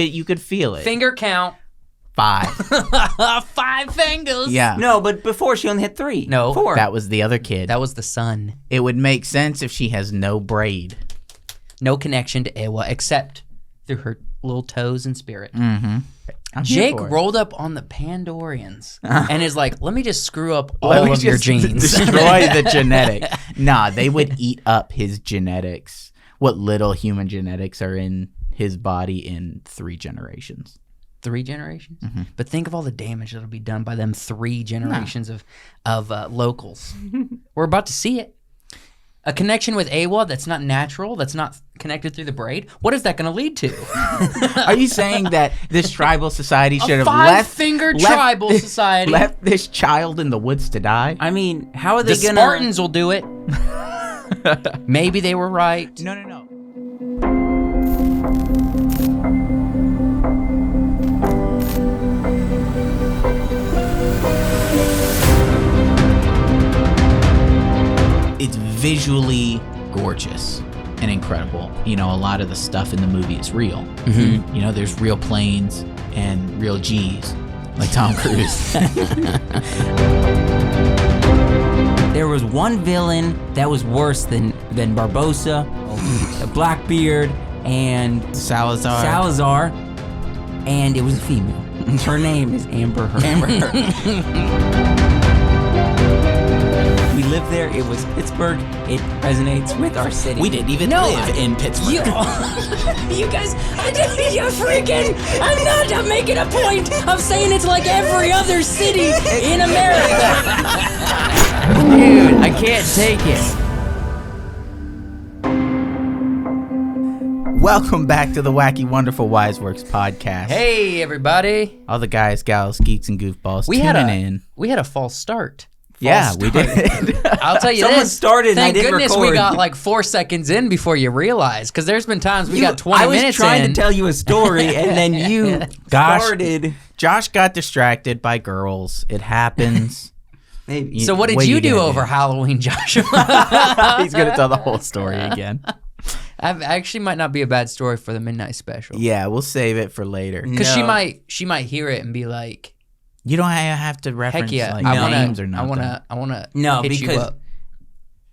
You could feel it. Finger count. 5. 5 fingers. Yeah. No, but before she only had 3. No. 4. That was the other kid. That was the son. It would make sense if she has no braid. No connection to Ewa except through her little toes and spirit. Mm-hmm. Jake rolled up on the Pandorians and is like, let me just screw up all of your genes. Destroy the genetic. Nah, they would eat up his genetics. What little human genetics are in his body in 3 generations. 3 generations? Mm-hmm. But think of all the damage that'll be done by them 3 generations of locals. We're about to see it. A connection with Awa that's not natural, that's not connected through the braid. What is that going to lead to? Are you saying that this tribal society should have five-fingered tribal society left this child in the woods to die? I mean, how are they The going to... Spartans will do it. Maybe they were right. No. It's visually gorgeous and incredible. You know, a lot of the stuff in the movie is real. Mm-hmm. You know, there's real planes and real G's, like Tom Cruise. There was one villain that was worse than Barbossa, Blackbeard, and Salazar. And it was a female. Her name is Amber Heard. We lived there. It was Pittsburgh. It resonates with our city. We didn't even live in Pittsburgh. You guys, I'm making a point of saying it's like every other city in America. Dude, I can't take it. Welcome back to the Wacky Wonderful Wiseworks podcast. Hey, everybody. All the guys, gals, geeks, and goofballs tuning in. We had a false start. We did. I'll tell you Someone this. started and I Thank didn't goodness record. we got like 4 seconds in before you realized, because there's been times we got 20 minutes in. I was trying to tell you a story, and then you started. Josh got distracted by girls. It happens. Maybe. So what did you do over Halloween, Joshua? He's going to tell the whole story again. I actually might not be a bad story for the midnight special. Yeah, we'll save it for later. Because she might hear it and be like, you don't have to reference names or nothing. I wanna No, hit because you up.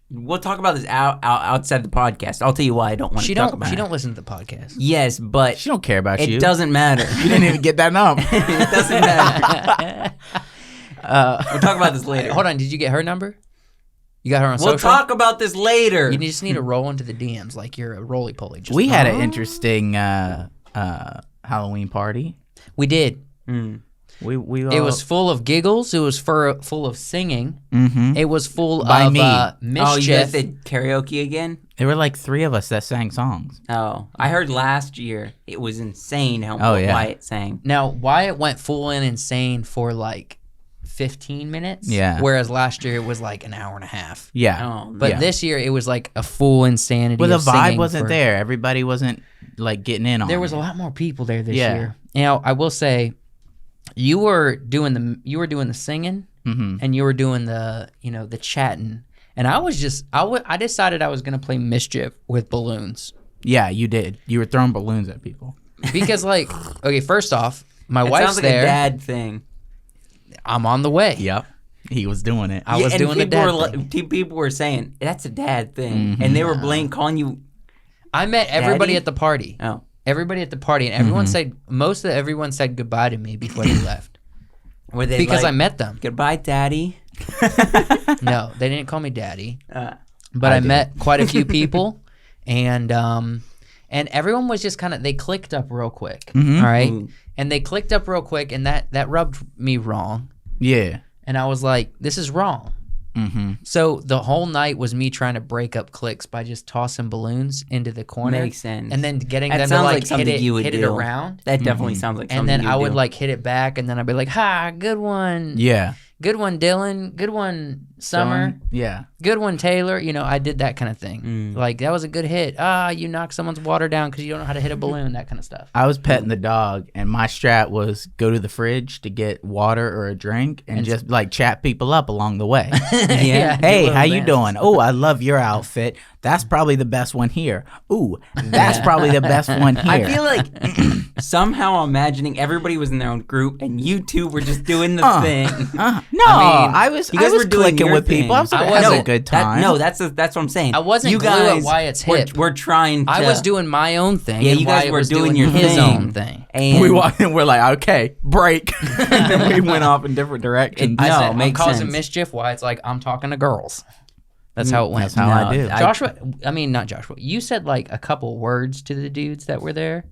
We'll talk about this outside the podcast. I'll tell you why I don't want to talk about it. She don't listen to the podcast. Yes, but she don't care about you. It doesn't matter. You didn't even get that number. It doesn't matter. We'll talk about this later. Hold on, did you get her number? You got her on social? We'll talk about this later. You just need to roll into the DMs like you're a roly-poly. We had an interesting Halloween party. We did. We it was full of giggles. It was full of singing. Mm-hmm. It was full of mischief. Oh, you guys did karaoke again? There were like 3 of us that sang songs. Oh, I heard last year it was insane how Wyatt sang. Now, Wyatt went full insane for like 15 minutes. Yeah. Whereas last year it was like an hour and a half. Yeah. But this year it was like a full insanity. Well, the vibe wasn't there. Everybody wasn't like getting in on it. There was a lot more people there this year. Now, I will say, you were doing the singing, and you were doing the chatting, and I decided I was gonna play mischief with balloons. Yeah, you did. You were throwing balloons at people. Because okay, first off, my wife's sounds like there. A dad thing. I'm on the way. Yep, he was doing it. I was doing the dad thing. People were saying that's a dad thing, and they were calling you. I met everybody Daddy? at the party. Oh. Everybody at the party, and everyone everyone said goodbye to me before they left. Were they because I met them. Goodbye, Daddy. No, they didn't call me Daddy. But I met quite a few people, and everyone was just they clicked up real quick. All right, and they clicked up real quick, and that rubbed me wrong. Yeah, and I was like, this is wrong. So the whole night was me trying to break up cliques by just tossing balloons into the corner. Makes sense. And then getting that them to hit it around. That definitely sounds like something and then you I would would hit it back, and then I'd be like, ha, good one. Yeah. Good one, Dylan. Good one, Summer. Yeah. Good one, Taylor. You know, I did that kind of thing. Like, that was a good hit. You knocked someone's water down because you don't know how to hit a balloon, that kind of stuff. I was petting the dog, and my strat was go to the fridge to get water or a drink and just, like, chat people up along the way. Yeah. Hey, how you doing? Oh, I love your outfit. That's probably the best one here. Ooh, that's probably the best one here. I feel like somehow I'm imagining everybody was in their own group and you two were just doing the thing. No, I was you guys were doing clicking your with people. thing. I was having a good time. That's what I'm saying. I wasn't you glue guys at Wyatt's hip. We're trying to. I was doing my own thing. Yeah, and you guys Wyatt were was doing your his thing. own thing. And We walked in, we're like, okay, break. And then we went off in different directions. I No, said, I'm makes causing sense. mischief. Wyatt's like, I'm talking to girls. That's how it went. That's how I do. Joshua, not Joshua. You said like a couple words to the dudes that were there,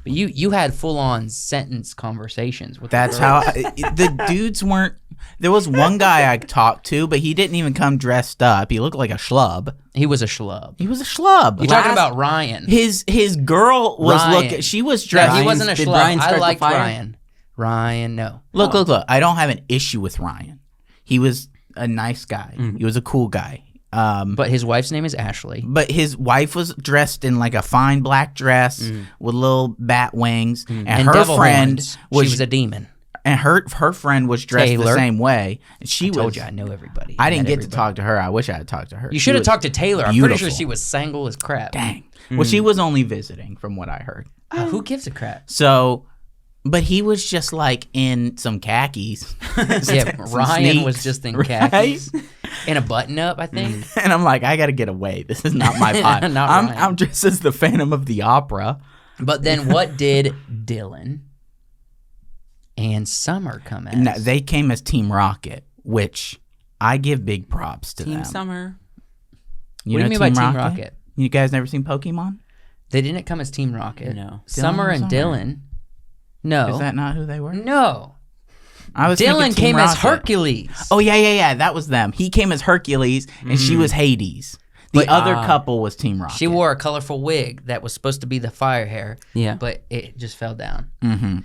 but you had full on sentence conversations with. That's the how girls. the dudes weren't. There was one guy I talked to, but he didn't even come dressed up. He looked like a schlub. He was a schlub. He was a schlub. You're talking about Ryan. His girl was Ryan. looking. She was No, dressed. he wasn't a Did schlub. Ryan I start the liked fire? Ryan. Ryan, no. Look. I don't have an issue with Ryan. He was a nice guy. He was a cool guy. But his wife's name is Ashley. But his wife was dressed in like a fine black dress with little bat wings, and her devil friend horns. was, She was a demon. and her friend was dressed the Taylor. same way. And she I told was. you I know everybody. I didn't met get everybody. to talk to her. I wish I had talked to her. You She should have was talked to Taylor. I'm pretty sure beautiful. she was single as crap. Dang. Well, she was only visiting, from what I heard. Who gives a crap? So, but he was just like in some khakis. Yeah, Some Ryan was sneaks, just in right? khakis. In a button-up, I think. And I'm like, I got to get away. This is not my vibe. Not I'm Ryan. dressed as the Phantom of the Opera. But then what did Dylan and Summer come as? No, they came as Team Rocket, which I give big props to Team them. Summer. What do you mean by Team Rocket? You guys never seen Pokemon? They didn't come as Team Rocket. No. Summer and Dylan. No. Is that not who they were? No. I was Dylan thinking Team came as Rocket. Hercules. Oh, yeah. That was them. He came as Hercules, and she was Hades. The other couple was Team Rocket. She wore a colorful wig that was supposed to be the fire hair. Yeah. But it just fell down.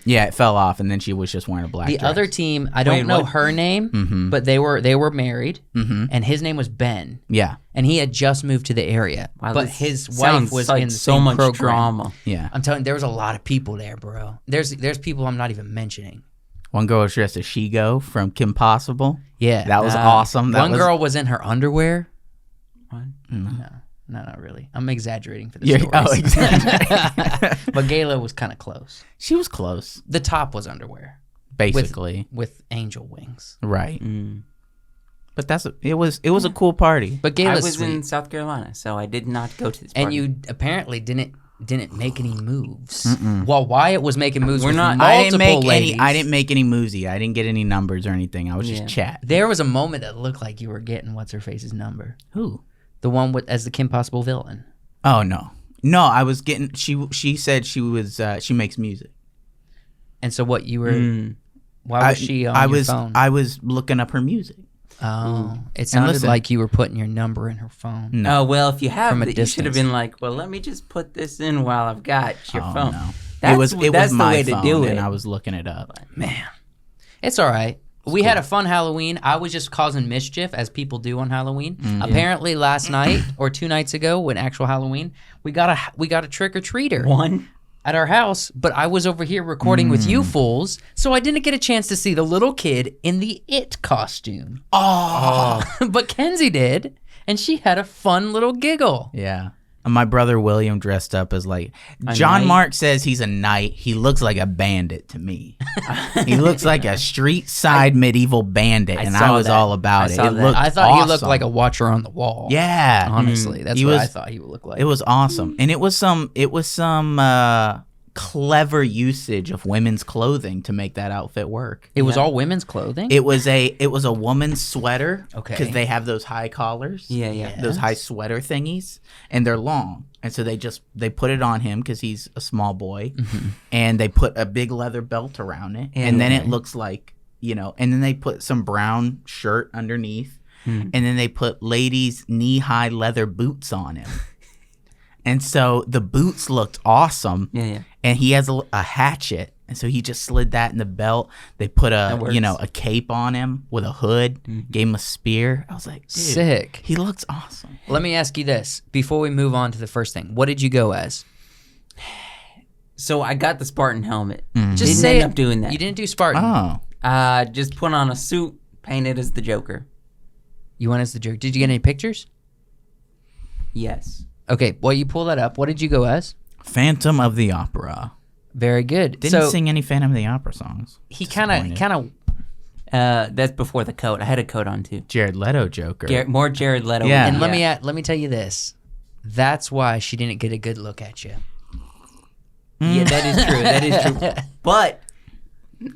Yeah, it fell off, and then she was just wearing a black The dress. other team, I don't know what? her name, but they were married, and his name was Ben, Yeah, and he had just moved to the area. Wow, but this his wife sounds was like in the so same much program. drama. yeah. I'm telling you, there was a lot of people there, bro. There's people I'm not even mentioning. One girl was dressed as Shigo from Kim Possible. Yeah. That was awesome. One girl was in her underwear. What? No, not really. I'm exaggerating for the Yeah, stories. oh, exactly. But Gayla was kind of close. She was close, The top was underwear basically. with angel wings. Right. But it was a cool party. But I Gayla's was sweet. in South Carolina, so I did not go to this And party. you apparently didn't make any moves. While Wyatt was making moves with not- multiple ladies. I didn't make any moosey. I didn't get any numbers or anything. I was just chat. There was a moment that looked like you were getting what's her face's number. Who? The one with as the Kim Possible villain. Oh no. I was getting. She said she was. She makes music. And so what you were? Why was she on your phone? I was looking up her music. Oh, it sounded listen- like you were putting your number in her phone. No. Oh, well, if you have From a it, you should have distance. been like, well, let me just put this in while I've got your Oh, phone. no. That's, it was that's the my way phone, to do and it. I was looking it up. Man, it's all right. We had a fun Halloween. I was just causing mischief, as people do on Halloween. Apparently, last night or 2 nights ago, when actual Halloween, we got a trick or treater One. at our house. But I was over here recording with you fools, so I didn't get a chance to see the little kid in the It costume. Oh. But Kenzie did, and she had a fun little giggle. Yeah. My brother William dressed up as like John knight? Mark says he's a knight. He looks like a bandit to me. He looks like a street side medieval bandit, and I saw was that. all about I it. saw It that. looked I thought he looked awesome. like a watcher on the wall. Yeah. Honestly, that's He what was- I thought he would look like. It was awesome, and it was some clever usage of women's clothing to make that outfit work. It was all women's clothing? It was a woman's sweater. Okay. Because they have those high collars. Yeah. Those high sweater thingies, and they're long, and so they put it on him because he's a small boy, and they put a big leather belt around it, and then it looks like and then they put some brown shirt underneath, and then they put ladies' knee-high leather boots on him. And so the boots looked awesome. Yeah. And he has a hatchet, And so he just slid that in the belt. They put a cape on him with a hood, gave him a spear. I was like, dude, sick. He looks awesome. Let me ask you this before we move on to the first thing. What did you go as? So I got the Spartan helmet. Just didn't end up doing that. You didn't do Spartan. Oh. Just put on a suit, painted as the Joker. You went as the Joker. Did you get any pictures? Yes. Okay, well, you pull that up. What did you go as? Phantom of the Opera. Very good. Didn't sing any Phantom of the Opera songs. He kind of. That's before the coat. I had a coat on too. Jared Leto Joker. More Jared Leto. Yeah. And let me tell you this. That's why she didn't get a good look at you. Yeah, that is true. That is true. But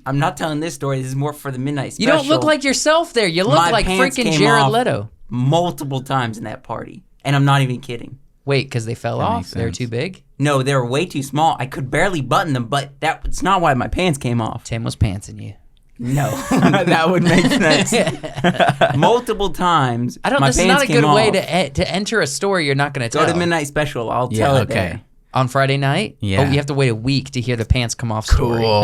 I'm not telling this story. This is more for the midnight special. You don't look like yourself there. You look like freaking Jared Leto. Multiple times in that party. And I'm not even kidding. Wait, because they fell off? They're too big? No, they were way too small. I could barely button them, but that's not why my pants came off. Tim was pantsing you. No. That would make sense. Multiple times. This is not a good way to enter a story you're not going to tell. Go to midnight special. I'll tell it there. On Friday night? Yeah. Oh, you have to wait a week to hear the pants come off story. Cool.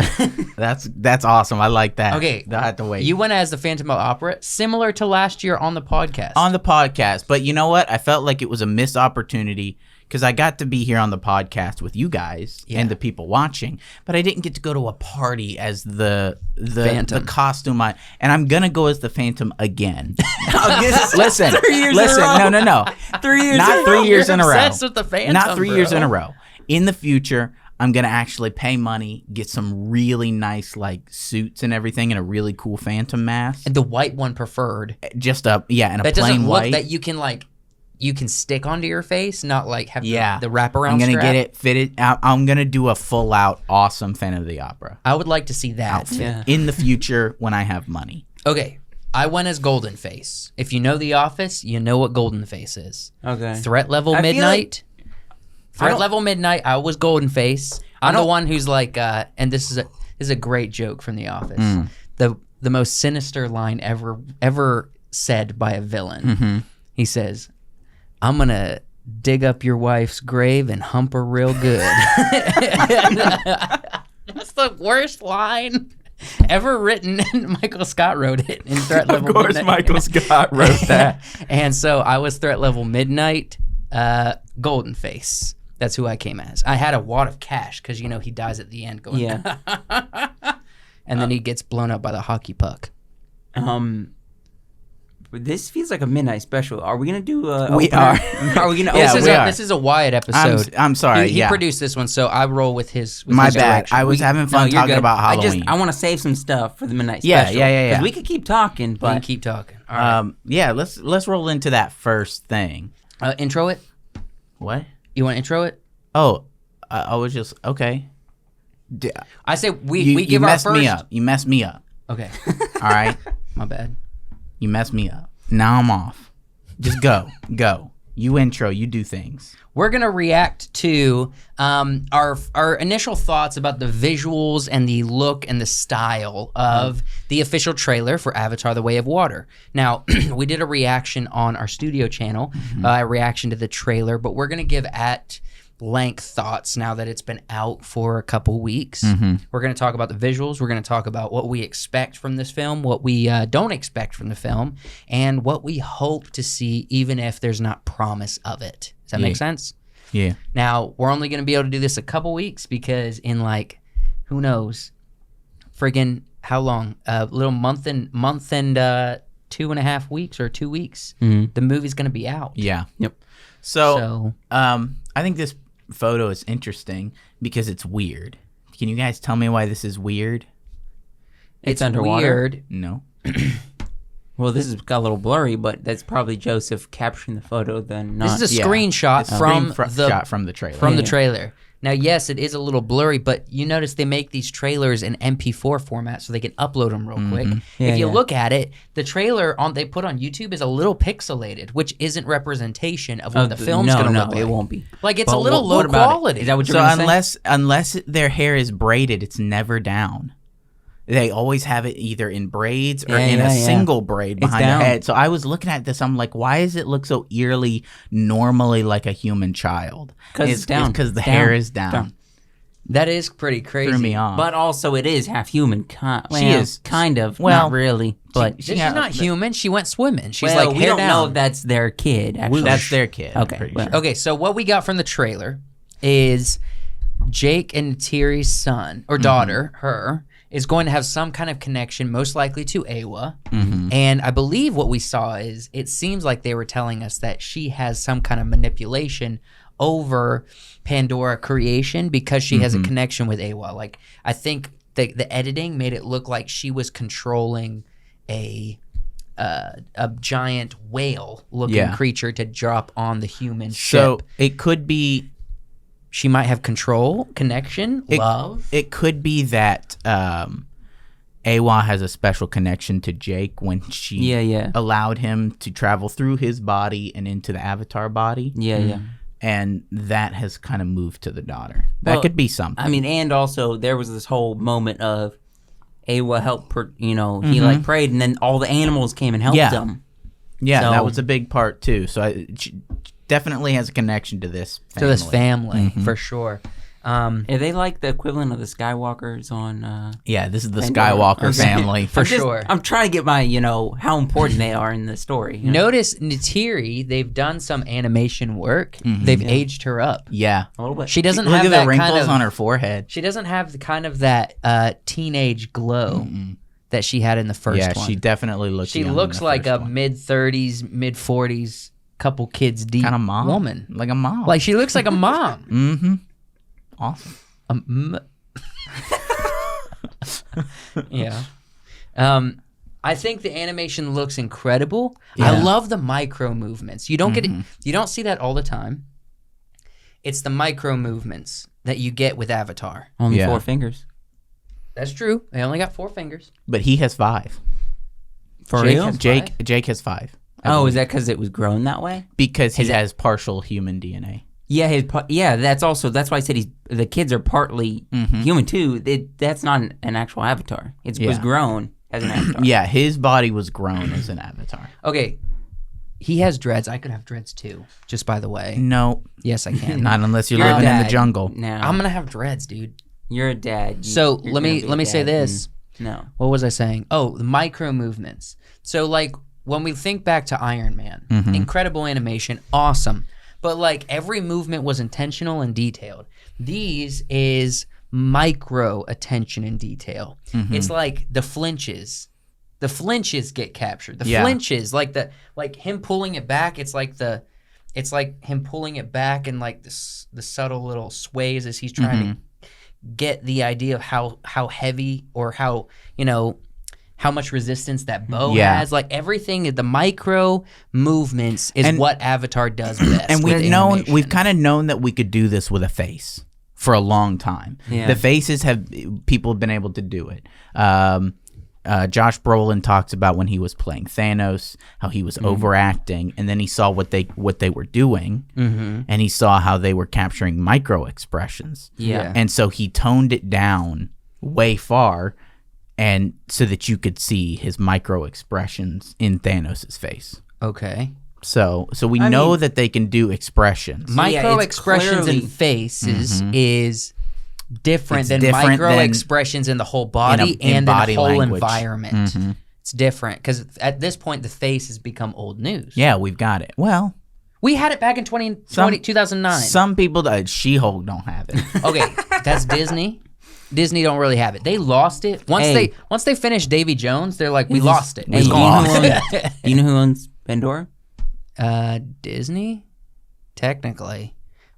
That's awesome. I like that. Okay. I have to wait. You went as the Phantom of Opera, similar to last year on the podcast. On the podcast. But you know what? I felt like it was a missed opportunity because I got to be here on the podcast with you guys and the people watching, but I didn't get to go to a party as the Phantom. the costume. And I'm going to go as the Phantom again. Listen. 3 years in a row. No. 3 years Not 3 years in a row. Obsessed with the Phantom, Not 3 years bro. in a row. In the future, I'm going to actually pay money, get some really nice like suits and everything, and a really cool Phantom mask. And the white one preferred. Just and a That plain doesn't look white. that you can stick onto your face, not like have the wraparound I'm going to strap. get it fitted. I'm going to do a full out awesome Phantom of the Opera I would like to see that. outfit in the future when I have money. Okay, I went as Golden Face. If you know The Office, you know what Golden Face is. Okay. Threat level I feel midnight. Threat level midnight. I was Golden Face. I'm the one who's like, and this is a great joke from The Office. The most sinister line ever said by a villain. He says, "I'm gonna dig up your wife's grave and hump her real good." That's the worst line ever written. Michael Scott wrote it in Threat Level Midnight. Of course, Michael Scott wrote that. And so I was Threat Level Midnight, Golden Face. That's who I came as. I had a wad of cash because, he dies at the end going, and then he gets blown up by the hockey puck. This feels like a midnight special. Are we gonna do a? We opener? are. Are we gonna? This is a Wyatt episode. I'm sorry. He produced this one, so I roll with his. With My his bad. direction. I was having fun you're talking good. about Halloween. I want to save some stuff for the midnight Yeah, special. yeah. 'Cause we could keep talking, We can but keep talking. All right. Let's roll into that first thing. Intro it. What? You want to intro it? Oh, I was just okay. I say we give our messed first. me up. You messed me up. Okay. All right. My bad. You messed me up. Now I'm off. Just go. You intro. You do things. We're gonna react to our initial thoughts about the visuals and the look and the style of the official trailer for Avatar: The Way of Water. Now, we did a reaction on our studio channel, a reaction to the trailer, but we're gonna give at length thoughts now that it's been out for a couple weeks. We're going to talk about the visuals. We're going to talk about what we expect from this film, what we don't expect from the film, and what we hope to see even if there's not promise of it. Does that make sense? Yeah. Now, we're only going to be able to do this a couple weeks because in who knows, friggin' how long? A little month and 2.5 weeks or 2 weeks, the movie's going to be out. Yeah. Yep. So I think this photo is interesting because it's weird. Can you guys tell me why this is weird? It's underwater. Weird. No. Well, this is got a little blurry, but that's probably Joseph capturing the photo. Then not. This is a screenshot shot from the trailer. From the trailer. Now, yes, it is a little blurry, but you notice they make these trailers in MP4 format so they can upload them real quick. Yeah, if you yeah. look at it, the trailer they put on YouTube is a little pixelated, which isn't representation of what the film's going to look like. it won't be. Like, it's But a little what low about it? quality. Is that what you're So going to say? unless their hair is braided, it's never down. They always have it either in braids or in a single braid behind their down. head. So I was looking at this. I'm like, why does it look so eerily, normally like a human child? Because it's down. Because the It's hair down. is down. That is pretty crazy. Threw me off. But also, it is half human. She is kind of. well, not really. But She's not human. She went swimming. She's well, like, we hair don't down. know if that's their kid. Actually, That's their kid. Okay, well. Okay, so what we got from the trailer is Jake and Thierry's son or daughter, her, is going to have some kind of connection, most likely to Awa. And I believe what we saw is it seems like they were telling us that she has some kind of manipulation over Pandora creation because she has a connection with Awa. Like, I think the editing made it look like she was controlling a giant whale-looking creature to drop on the human ship. So it could be... She might have control, connection, love. It could be that Awa has a special connection to Jake when she allowed him to travel through his body and into the Avatar body. Yeah. And that has kind of moved to the daughter. That could be something. I mean, and also there was this whole moment of Awa helped her, he like prayed, and then all the animals came and helped him. Yeah, So- that was a big part too. So she definitely has a connection to this family. To this family, for sure. Are they like the equivalent of the Skywalkers on... Yeah, this is the Pandora? Skywalker Okay. family. For sure. I'm trying to get my, how important they are in the story. Notice Neytiri, they've done some animation work. They've aged her up. Yeah. A little bit. She doesn't Look have at that the wrinkles kind of, on her forehead. She doesn't have the kind of that teenage glow that she had in the first one. Yeah, she definitely looks She young in looks the like first a one. mid-30s, mid-40s, couple kids deep Kind of mom. woman. Like a mom. Like, she looks like a mom. Mm-hmm. Awesome. Yeah. I think the animation looks incredible. Yeah. I love the micro movements. You don't get it, you don't see that all the time. It's the micro movements that you get with Avatar. Only Yeah. 4 fingers. That's true. They only got 4 fingers. But he has 5. For Jake real? has- Jake has 5. Is that because it was grown that way? Because he has partial human DNA. Yeah, that's why I said the kids are partly human too. That's not an actual avatar. It was grown as an avatar. Yeah, his body was grown as an avatar. Okay. He has dreads. I could have dreads too, just by the way. No, Yes, I can. not unless you're You're a living in the dad jungle. now. I'm going to have dreads, dude. You're a dad. So You're let gonna me be a say dad. this. No. What was I saying? Oh, the micro movements. So like when we think back to Iron Man, incredible animation, awesome. But like every movement was intentional and detailed. These is micro attention and detail. It's like the flinches. The flinches get captured. The flinches, like him pulling it back, it's like him pulling it back and like the subtle little sways as he's trying to get the idea of how heavy or how much resistance that bow has. Like everything, the micro movements is what Avatar does best. And with we've kind of known that we could do this with a face for a long time. Yeah. The faces people have been able to do it. Josh Brolin talks about when he was playing Thanos, how he was overacting, and then he saw what they were doing, and he saw how they were capturing micro expressions. Yeah. And so he toned it down way far, and so that you could see his micro expressions in Thanos' face. Okay. So we know that they can do expressions. Micro it's expressions clearly- in faces is different It's than different micro than expressions in the whole body in and body in the whole language. environment. It's different because at this point the face has become old news. Yeah, we've got it. Well, We had it back in 2009. some people, She-Hulk don't have it. Okay, that's Disney. Disney don't really have it. They lost it once they finished Davy Jones. They're like, we lost it. Hey, It's do gone. you know who owns Pandora? Disney, technically,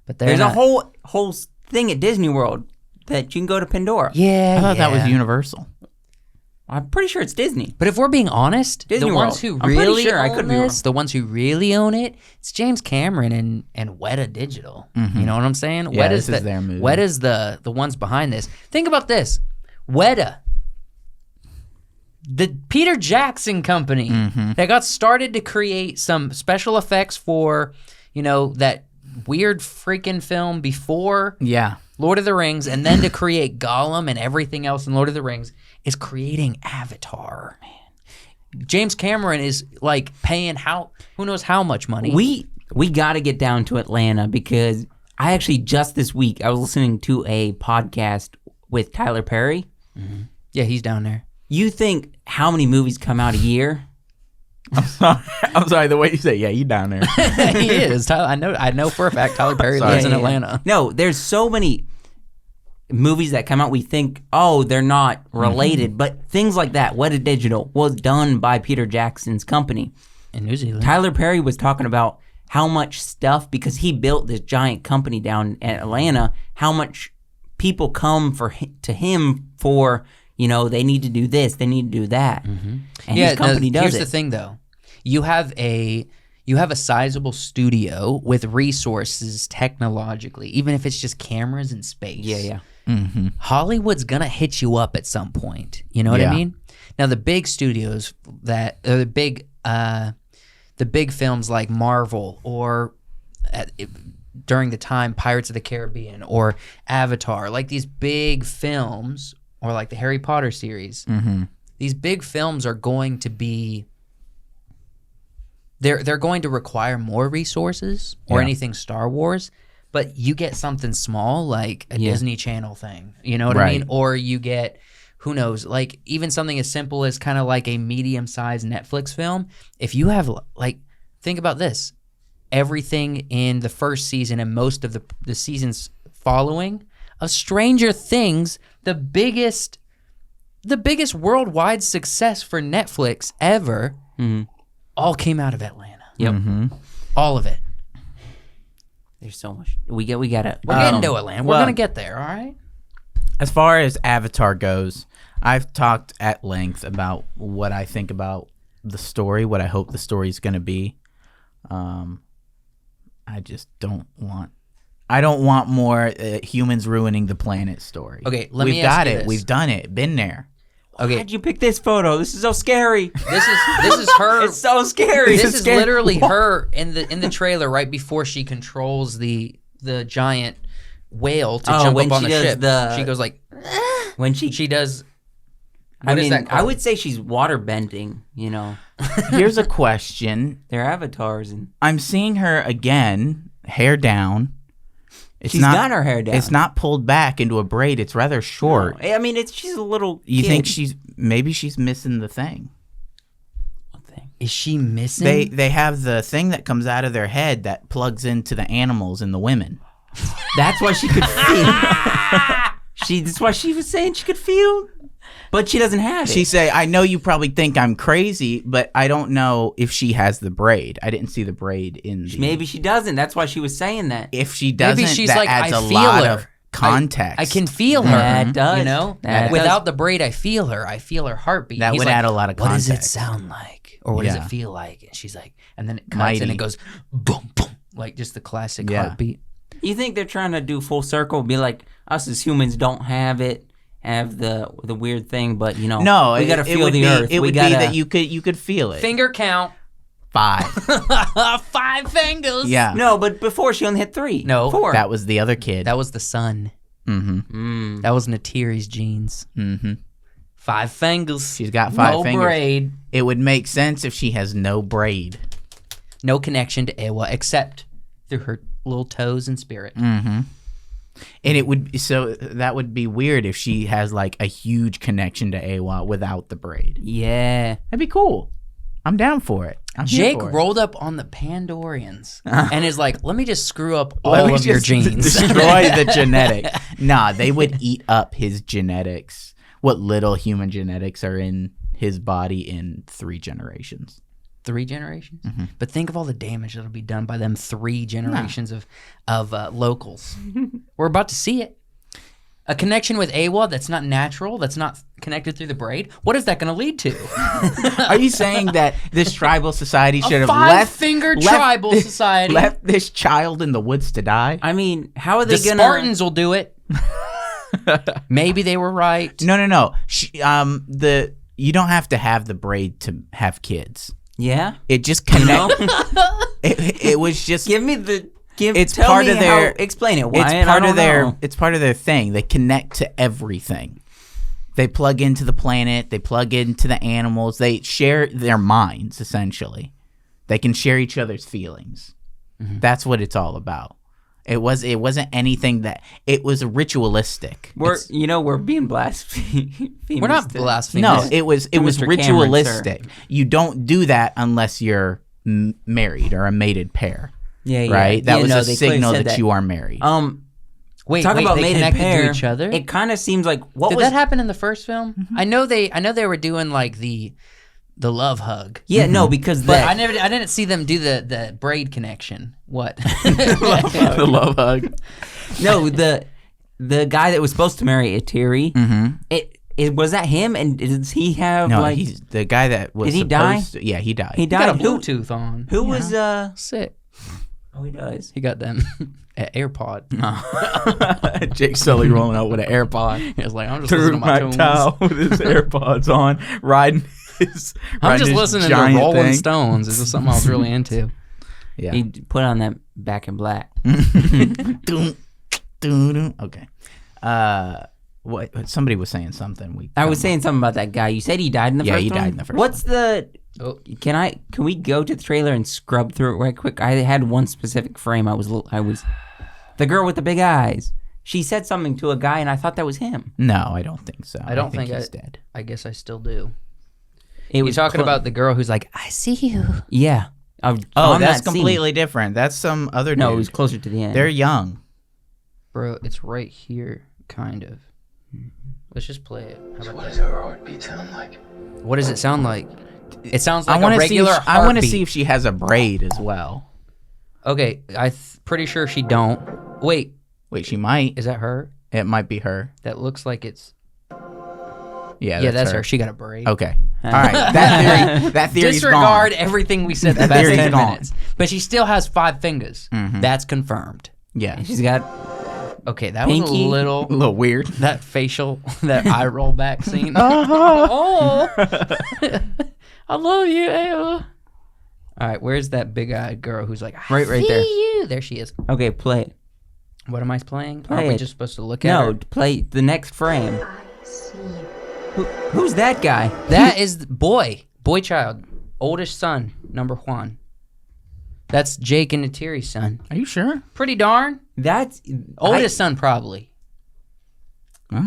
but There's not. a whole thing at Disney World that you can go to Pandora. Yeah, I thought that was yeah. Universal. I'm pretty sure it's Disney. But if we're being honest, Disney the ones World. who I'm pretty really sure. I own could be wrong. this, the ones who really own it, it's James Cameron and Weta Digital. You know what I'm saying? Yeah, Weta's this is their movie. Weta's the ones behind this. Think about this. Weta, the Peter Jackson company that got started to create some special effects for, that weird freaking film before Yeah. Lord of the Rings, and then to create Gollum and everything else in Lord of the Rings, is creating Avatar. Man, James Cameron is like paying who knows how much money. We got to get down to Atlanta because I actually just this week I was listening to a podcast with Tyler Perry. Mm-hmm. Yeah, he's down there. You think how many movies come out a year? I'm sorry. The way you say, yeah, you down there. He is. Tyler, I know for a fact Tyler Perry lives in Atlanta. No, there's so many movies that come out. We think, oh, they're not related, but things like that. What a Digital was done by Peter Jackson's company In New Zealand. Tyler Perry was talking about how much stuff, because he built this giant company down in Atlanta, how much people come to him for, they need to do this, they need to do that. Mm-hmm. And his company does here's it. Here's the thing, though. You have a sizable studio with resources technologically, even if it's just cameras and space. Yeah. Mm-hmm. Hollywood's going to hit you up at some point. You know what I mean? Now, the big studios the big films like Marvel or during the time Pirates of the Caribbean or Avatar, like these big films, or like the Harry Potter series, these big films are going to be they're going to require more resources or anything Star Wars, but you get something small like a Disney Channel thing, you know what I mean? Or you get, who knows, like even something as simple as kind of like a medium-sized Netflix film. If you have, like, think about this. Everything in the first season and most of the seasons following of Stranger Things, the biggest worldwide success for Netflix ever, all came out of Atlanta. Yep. Mm-hmm. All of it. There's so much. We gotta. We're getting to Atlanta. We're gonna get there, all right? As far as Avatar goes, I've talked at length about what I think about the story, what I hope the story is going to be. I just don't want. I don't want more humans ruining the planet story. Okay, me ask got you it. this. We've done it. Been there. Okay, How'd you pick this photo? This is so scary. this is her. It's so scary. This is literally her in the trailer right before she controls the giant whale to jump up on the ship. She goes like when she does. I mean, I would say she's water bending. Here's a question. They're avatars, and I'm seeing her again, hair down. She's got her hair down. It's not pulled back into a braid. It's rather short. No, I mean, she's a little. You kid. think she's missing the thing? What thing? Is she missing? They have the thing that comes out of their head that plugs into the animals and the women. That's why she could feel. That's why she was saying she could feel, but she doesn't have it. She say, "I know you probably think I'm crazy, but I don't know if she has the braid. I didn't see the braid in the." Maybe she doesn't. That's why she was saying that. If she doesn't, maybe she's that like, adds I a feel lot her. of context. I can feel her. That does. Without the braid, I feel her. I feel her heartbeat. That would add a lot of context. What does it sound like, or what does it feel like? And she's like, and then it cuts and it goes boom, boom, like just the classic heartbeat. You think they're trying to do full circle? Be like, us as humans don't have the weird thing, but no, we gotta feel the earth. It would be that you could feel it. Finger count. 5. 5 fingers. Yeah. No, but before she only had 3. No, 4. That was the other kid. That was the son. Mm-hmm. That was Natiri's genes. Mm-hmm. 5 fingers. She's got 5 fingers. No braid. It would make sense if she has no braid. No connection to Ewa except through her little toes and spirit. Mm-hmm. And that would be weird if she has like a huge connection to Awa without the braid. Yeah. That'd be cool. I'm down for it. Jake rolled up on the Pandorians and is like, let me just screw up all of your genes. Destroy the genetic. Nah, they would eat up his genetics. What little human genetics are in his body in 3 generations. 3 generations? Mm-hmm. But think of all the damage that'll be done by them 3 generations of locals. We're about to see it. A connection with Awa that's not natural, that's not connected through the braid. What is that going to lead to? Are you saying that this tribal society should have five-fingered tribal society left this child in the woods to die? I mean, how are they the Spartans will do it. Maybe they were right. No. You don't have to have the braid to have kids. Yeah, it just it was just give me the. It's part of their. Explain it. Why? It's part of their. It's part of their thing. They connect to everything. They plug into the planet. They plug into the animals. They share their minds. Essentially, they can share each other's feelings. Mm-hmm. That's what it's all about. It wasn't anything that it was ritualistic. We're being blasphemous. We're not blasphemous. No, it was Mr. ritualistic. You don't do that unless you're married or a mated pair. Yeah. Right. That was a they signal said that you are married. Wait, talk about they mated connected pair. to each other? It kind of seems like Did that happen in the first film? Mm-hmm. I know they were doing like the love hug. Yeah, no, because but I didn't see them do the braid connection. What? The love hug. No, the guy that was supposed to marry Atiri. It was that him? And does he have he's the guy that was. Did he die? Yeah, he died. He died. He got a Bluetooth on. Who was sick? Oh, he does. He got them at AirPod. Jake Sully rolling out with an AirPod. He was like, I'm just listening to my tunes. with his AirPods on, riding his. I'm just listening to Rolling Stones. This is something I was really into. Yeah. He put on that Back in Black. Okay. What? Somebody was saying something. I was saying something about that guy. You said he died in the first one? Yeah, he died in the first What's one. the... Oh. Can we go to the trailer and scrub through it right quick? I had one specific frame. I was the girl with the big eyes. She said something to a guy, and I thought that was him. No, I don't think so. I don't think he's dead. I guess I still do. You're talking about the girl who's like, I see you. Yeah. That's completely different. That's some other dude. No, it was closer to the end. They're young. Bro, it's right here, kind of. Let's just play it. So what does her heartbeat sound like? What does it sound like? It sounds like a regular heartbeat. I want to see if she has a braid as well. Okay, pretty sure she don't. Wait, she might. Is that her? It might be her. That looks like it's... Yeah, that's her. She got a braid. Okay. All right. That theory's Disregard gone. everything we said the past 10 minutes. But she still has 5 fingers. Mm-hmm. That's confirmed. Yeah. And she's got... Okay, that pinky. was a little weird. That that eye roll back scene. Oh, I love you, Ava. All right, where's that big-eyed girl who's like, right there. You. There she is. Okay, play it. What am I playing? Play Aren't we it. just supposed to look at her? No, play the next frame. Who's that guy? That is boy child, oldest son, number 1. That's Jake and Natiri's son. Are you sure? Pretty darn. That's oldest son, probably.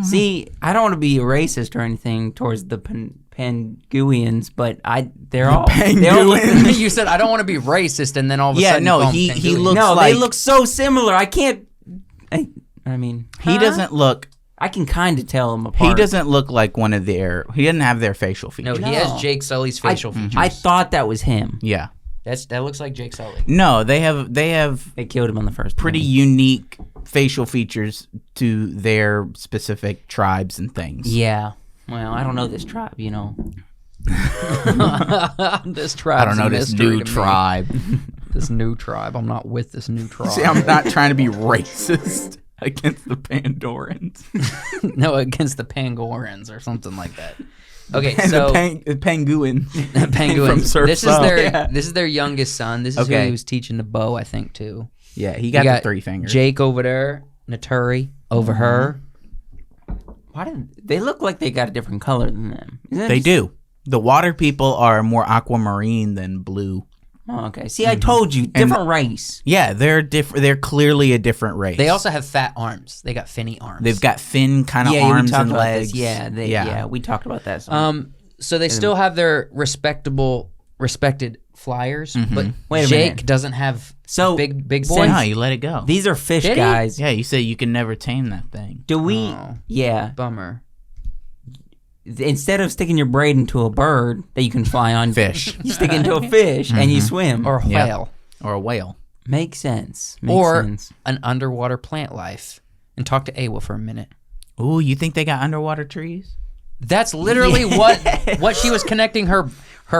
See, I don't want to be racist or anything towards the Penguins, but they're all Penguins. You said I don't want to be racist, and then all of a sudden, he looks they look so similar. I can't. I mean, he doesn't look. I can kind of tell them apart. He doesn't look like one of their. He doesn't have their facial features. No, he has Jake Sully's facial features. I thought that was him. Yeah. That looks like Jake Sully. No, they have They killed him on the first pretty one. unique facial features to their specific tribes and things. Yeah. Well, I don't know this tribe, you know. This tribe. I don't know this new tribe. This new tribe. I'm not with this new tribe. See, I'm not trying to be racist against the Pandorans. No, against the Pangorans or something like that. Okay, so the Penguin. Penguins. From Surf's Up. This is their youngest son. This is who he was teaching the bow, I think, too. Yeah, he got the 3 fingers. Jake over there, Naturi over her. Why did they look like they got a different color than them? They do. The water people are more aquamarine than blue. Oh, okay. See, I told you, different race. Yeah, they're different. They're clearly a different race. They also have fat arms. They got finny arms. They've got fin kind of arms and legs. Yeah, we talked about that. So they still have their respected flyers, but Wait a Jake minute. doesn't have big boys. No, you let it go. These are fish Did he? guys. Yeah, you said you can never tame that thing. Do we? Oh. Yeah. Bummer. Instead of sticking your braid into a bird that you can fly on, Fish. you stick it into a fish and you swim. Or a whale. Or a whale. Makes sense. Or an underwater plant life. And talk to Awa for a minute. Ooh, you think they got underwater trees? That's literally what she was connecting her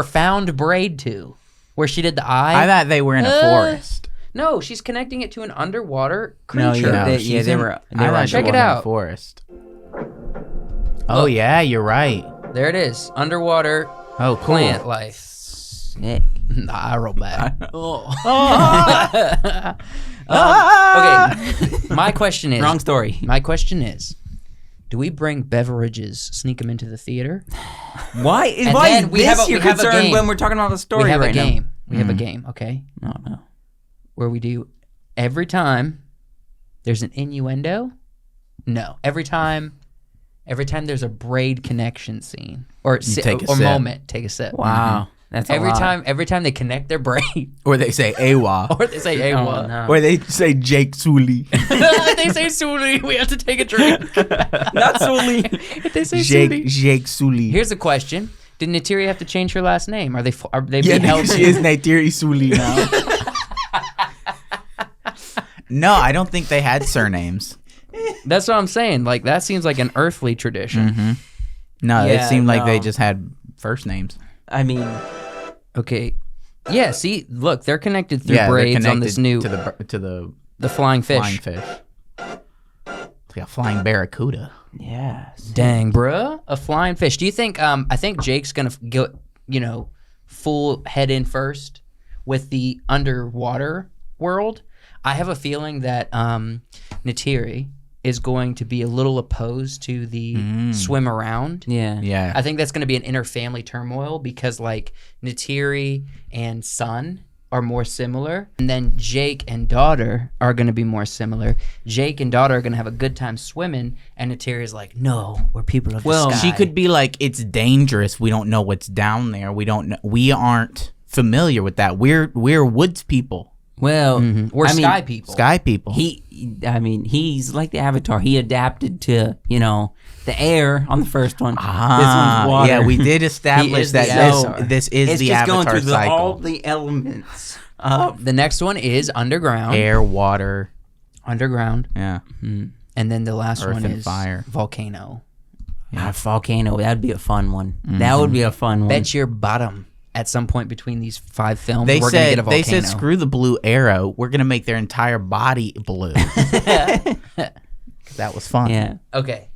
found braid to. Where she did the eye. I thought they were in a forest. No, she's connecting it to an underwater No, creature. they were Check it out. Forest. Oh yeah, you're right. There it is. Underwater Oh, cool. plant life. Sick. I roll back. Okay. My question is. Wrong story. My question is, do we bring beverages, sneak them into the theater? Why is then we this have a- your we have a concern game. when we're talking about the story We have right a game. now? We have a game, okay? No. Where we do every time there's an innuendo? No. Every time there's a braid connection scene or moment, take a sip. Wow. That's a lot. Every time they connect their braid. Or they say AWA. Or they say AWA. Oh, no. Or they say Jake Sully. They say Sully. We have to take a drink. Not Sully. If they say Sully. Jake Sully. Here's a question. Did Neytiri have to change her last name? Are they being held? She is Neytiri Sully now. No, I don't think they had surnames. That's what I'm saying. Like, that seems like an earthly tradition. Mm-hmm. No, Yeah, it seemed like they no. just had first names. I mean, Okay. Yeah, see, look, they're connected through braids on this new to the the flying fish. flying fish. It's like a flying barracuda. yes. Dang, bruh. A flying fish. Do you think I think Jake's going to go, full head in first with the underwater world? I have a feeling that Neytiri is going to be a little opposed to the swim around. Yeah. Yeah. I think that's going to be an inner family turmoil because like Neytiri and son are more similar, and then Jake and daughter are going to be more similar. Jake and daughter are going to have a good time swimming, and Neytiri is like, no, we're people of the sky. She could be like, it's dangerous. We don't know what's down there. We don't know. We aren't familiar with that. We're woods people. Well, We're sky people. Sky people. He's like the Avatar. He adapted to, the air on the first one. This Ah, one's water. yeah, we did establish is the that Avatar. this is It's the just going Avatar through cycle. all the elements. The next one is underground. Air, water, Underground. yeah. And then the last Earth one and is fire. volcano. Volcano. That'd be a fun one. That would be a fun one. Bet your bottom at some point between these 5 films, They we're going to get a volcano. said screw the blue arrow. We're gonna make their entire body blue. That was fun. Yeah. Okay.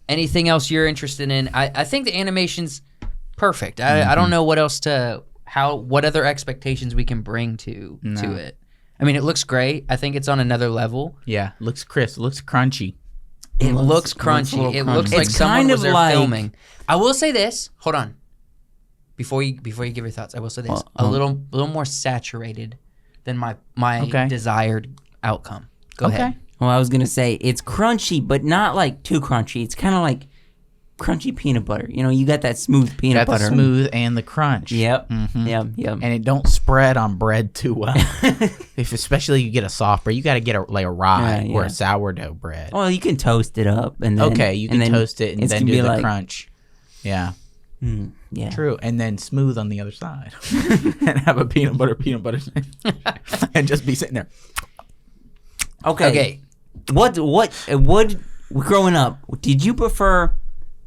Anything else you're interested in? I think the animation's perfect. I don't know what else what other expectations we can bring to it. I mean, it looks great. I think it's on another level. Yeah, looks crisp. Looks crunchy. It looks a crunchy. little It crunchy. looks like It's someone kind was of there like- filming. I will say this. Hold on. Before you give your thoughts, I will say this. Well, a little more saturated than my Okay. desired outcome. Go ahead. Well, I was gonna say it's crunchy, but not like too crunchy. It's kind of like crunchy peanut butter. You got that smooth peanut Got butter. the smooth and the crunch. Yep. Mhm. Yep. And it don't spread on bread too well. If especially you get a soft bread, you got to get a rye Yeah, or yeah. a sourdough bread. Well, you can toast it up and then Okay, you can then toast it and it's then gonna do be the like, crunch. Yeah, Yeah. true. And then smooth on the other side, and have a peanut butter and just be sitting there. Okay. What growing up, did you prefer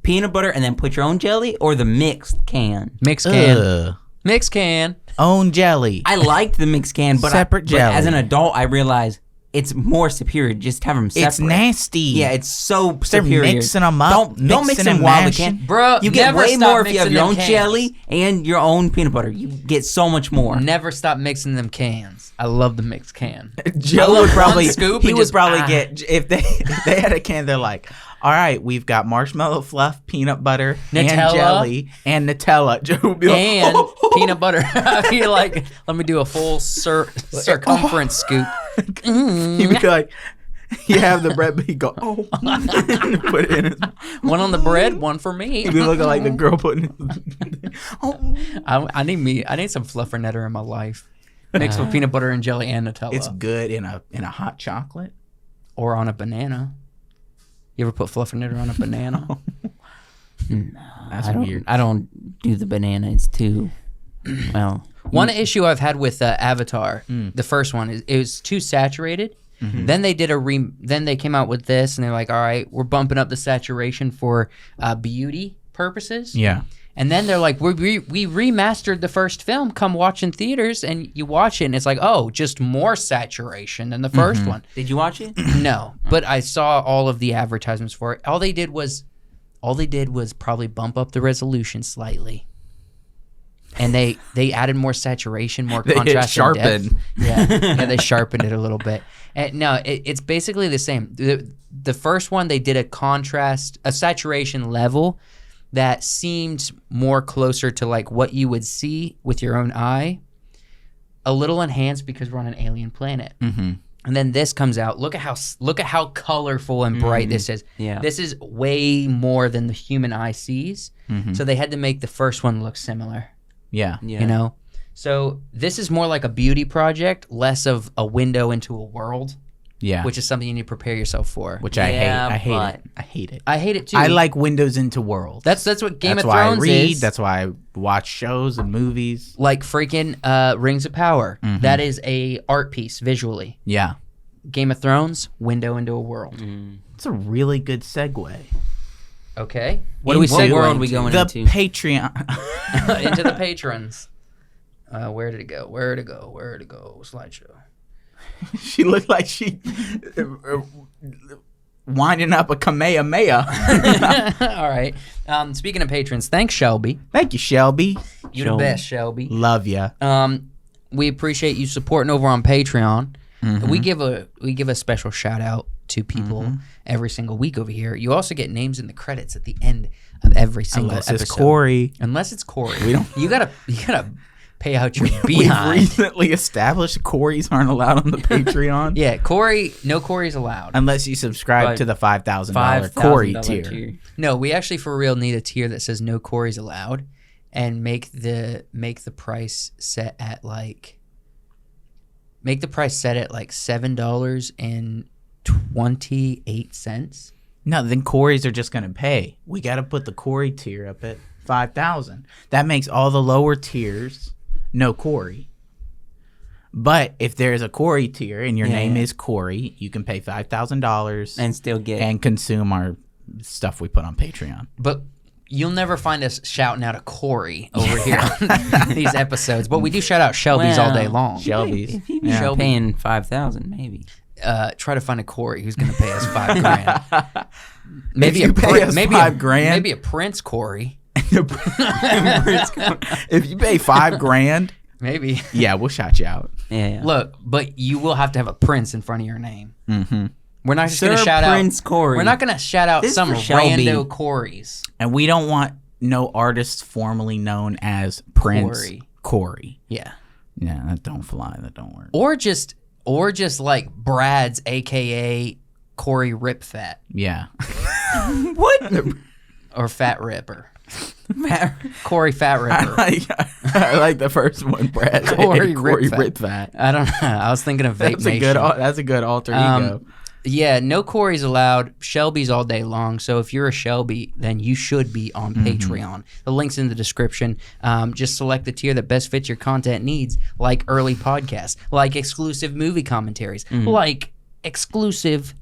peanut butter and then put your own jelly or the mixed can? Mixed can. Ugh. Mixed can. Own jelly. I liked the mixed can, but Separate jelly. But as an adult, I realized it's more superior. Just have them separate. It's nasty. Yeah, it's so They're superier. mixing 'em up, Don't mix mixing them and while they mashing. can. Bro, You get never way stop more if you have mixing your them own cans. jelly and your own peanut butter. You get so much more. Never stop mixing them cans. I love the mixed can. Joe would probably scoop he and would just, probably get if they had a can. They're like, all right, we've got marshmallow fluff, peanut butter, and Nutella. jelly, and Nutella. Joe would be like, And peanut butter. You're like, let me do a full circumference scoop. He'd be like, you have the bread, but he'd go, oh, put it in his mouth. One on the bread, one for me. He'd be looking like the girl putting it. Oh. I need some fluffernutter in my life, mixed with peanut butter and jelly and Nutella, It's good in a hot chocolate. or on a banana. You ever put fluffernutter on a banana? That's I weird. don't do the banana. It's too well. One issue I've had with Avatar, the first one, is it was too saturated. Then they did then they came out with this, and they're like, all right, we're bumping up the saturation for beauty purposes. Yeah. And then they're like, we remastered the first film. Come watch in theaters, and you watch it, and it's like, oh, just more saturation than the first one. Did you watch it? No, but I saw all of the advertisements for it. All they did was probably bump up the resolution slightly, and they added more saturation, more They hit contrast, and depth. sharpen. Yeah, they sharpened it a little bit. And no, it's basically the same. The first one, they did a saturation level that seemed more closer to like what you would see with your own eye, a little enhanced because we're on an alien planet. And then this comes out. Look at how colorful and bright this is. Yeah. This is way more than the human eye sees. So they had to make the first one look similar. Yeah. You know? So this is more like a beauty project, less of a window into a world. Yeah. Which is something you need to prepare yourself for. Which I hate. I hate it. I hate it. I hate it too. I like windows into worlds. That's what Game of Thrones is. That's why I read. is. That's why I watch shows and movies. Like freaking Rings of Power. That is a art piece visually. Yeah. Game of Thrones, window into a world. It's a really good segue. Okay. What do we What segue world we into? going The into? Patreon. Into the patrons. Where did it go? Slideshow. She looked like she winding up a Kamehameha. All right. Speaking of patrons, thanks, Shelby. Thank you, Shelby. You're the best, Shelby. Love ya. We appreciate you supporting over on Patreon. We give a special shout out to people every single week over here. You also get names in the credits at the end of every single Unless episode. it's Corey. Unless it's Corey. We don't. You gotta pay out your We've behind. recently established Corey's aren't allowed on the Patreon. Yeah, no Corey's allowed. Unless you subscribe But to the $5,000 Corey tier. No, we actually for real need a tier that says no Corey's allowed, and make the price set at like $7.28. No, then Corey's are just gonna pay. We got to put the Corey tier up at $5,000. That makes all the lower tiers no Corey. But if there's a Corey tier and your name is Corey, you can pay $5,000 and still get and consume our stuff we put on Patreon. But you'll never find us shouting out a Corey over here on these episodes. But we do shout out Shelby's all day long. Shelby's. If you be paying $5,000, maybe. Try to find a Corey who's going to pay us $5,000. Maybe If you pay us $5,000, Maybe a Prince Corey. If you pay $5,000, Maybe. yeah, we'll shout you out. Yeah. Look, but you will have to have a Prince in front of your name. Mm-hmm. We're not just going to Sir shout Prince out. Corey. We're not going to shout out This some for Shelby. rando Corys. And we don't want no artist formerly known as Prince Corey. Yeah. Yeah, that don't fly. That don't work. Or just like Brad's, aka Corey Rip Fat Yeah. What? or Fat Ripper. Corey Fat Ripper. I like the first one, Brad. Corey Rip Rip Fat. I don't know. I was thinking of Vape Nation. That's a good alter ego. Yeah, no Corey's allowed. Shelby's all day long. So if you're a Shelby, then you should be on Patreon. The link's in the description. Just select the tier that best fits your content needs, like early podcasts, like exclusive movie commentaries, like exclusive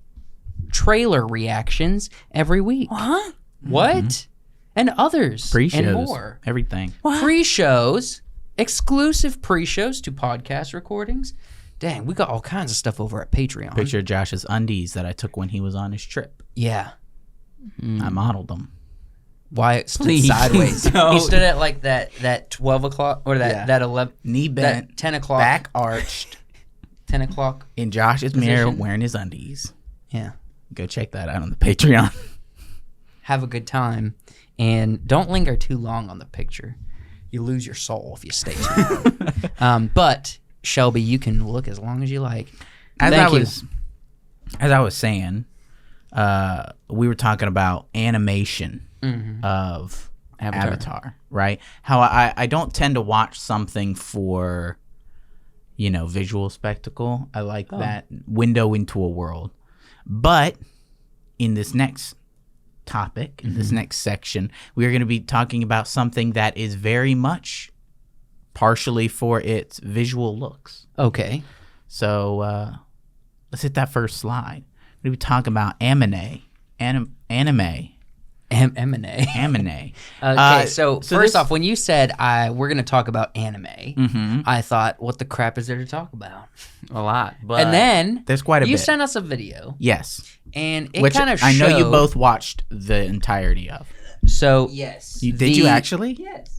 trailer reactions every week. What? And others. Pre-shows. And more. Everything. Pre-shows. Exclusive pre-shows to podcast recordings. Dang, we got all kinds of stuff over at Patreon. Picture of Josh's undies that I took when he was on his trip. Yeah. I modeled them. Wyatt stood Please sideways. don't. He stood at like that 12 o'clock or that 11, Knee bent, that 10 o'clock. back arched, 10 o'clock. in Josh's mirror Position. wearing his undies. Yeah. Go check that out on the Patreon. Have a good time. And don't linger too long on the picture. You lose your soul if you stay too long. But, Shelby, you can look as long as you like. As Thank I you. was saying, we were talking about animation of Avatar, right? How I don't tend to watch something for, visual spectacle. I like that window into a world. But in this next topic, in this next section, we are going to be talking about something that is very much partially for its visual looks. Okay. So let's hit that first slide. We're going to be talking about anime. M&A. Okay, so first off, when you said we're going to talk about anime, I thought, what the crap is there to talk about? A lot. But And then there's quite a you bit. sent us a video, Yes. and it Which kind of I know you showed- both watched the entirety of. So yes. Did you actually? Yes.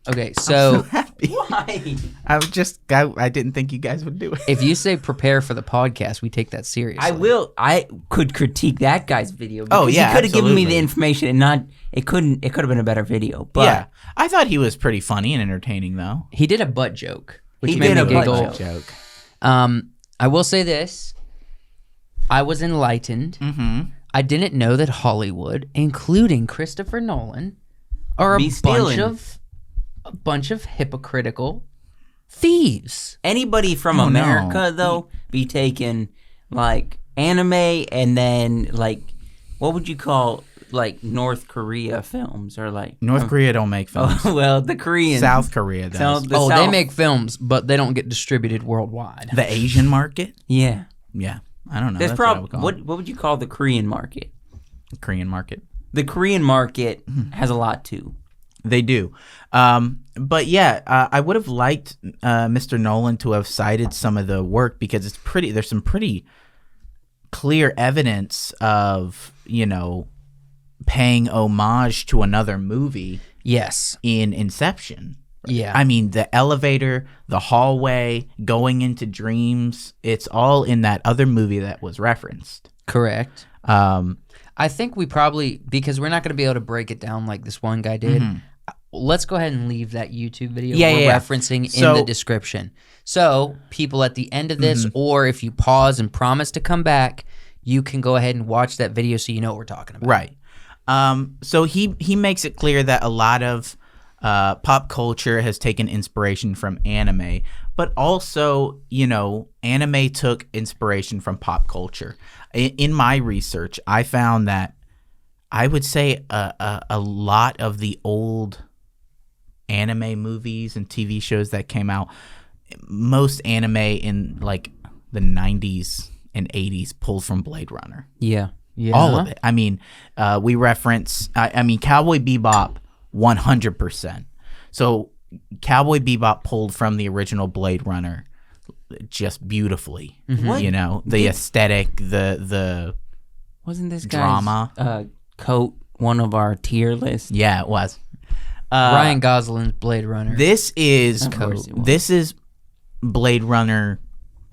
okay, so Happy. Why? I didn't think you guys would do it. if you say prepare for the podcast, we take that seriously. I will. I could critique that guy's video. Oh, because yeah, he could have given me the absolutely. information and not. It couldn't. It could have been a better video. But Yeah. I thought he was pretty funny and entertaining, though. He did a butt joke, which He made did me a butt giggle. joke. Joke. I will say this: I was enlightened. Mm-hmm. I didn't know that Hollywood, including Christopher Nolan, are a bunch of hypocritical thieves. Anybody from America, though, be taking, like, anime and then, like, what would you call, like, North Korea films? Or, like... North Korea don't make films. Oh, well, the Koreans. South Korea does. They make films, but they don't get distributed worldwide. The Asian market? Yeah. Yeah. I don't know. That's what would you call the Korean market? Korean market. The Korean market has a lot, too. They do. But yeah, I would have liked Mr. Nolan to have cited some of the work because there's some pretty clear evidence of, paying homage to another movie. Yes. In Inception. Yeah. I mean, the elevator, the hallway, going into dreams, it's all in that other movie that was referenced. Correct. I think we probably, because we're not going to be able to break it down like this one guy did, let's go ahead and leave that YouTube video referencing in the description. So people at the end of this, or if you pause and promise to come back, you can go ahead and watch that video so you know what we're talking about. Right. So he makes it clear that a lot of pop culture has taken inspiration from anime, but also, anime took inspiration from pop culture. In my research, I found that I would say a lot of the old anime movies and TV shows that came out, most anime in like the 90s and 80s pulled from Blade Runner. Yeah. All of it. I mean, we reference, Cowboy Bebop 100%. So Cowboy Bebop pulled from the original Blade Runner just beautifully. The aesthetic, the wasn't this drama coat one of our tier lists? Yeah, it was. Ryan Gosling's Blade Runner. This is Blade Runner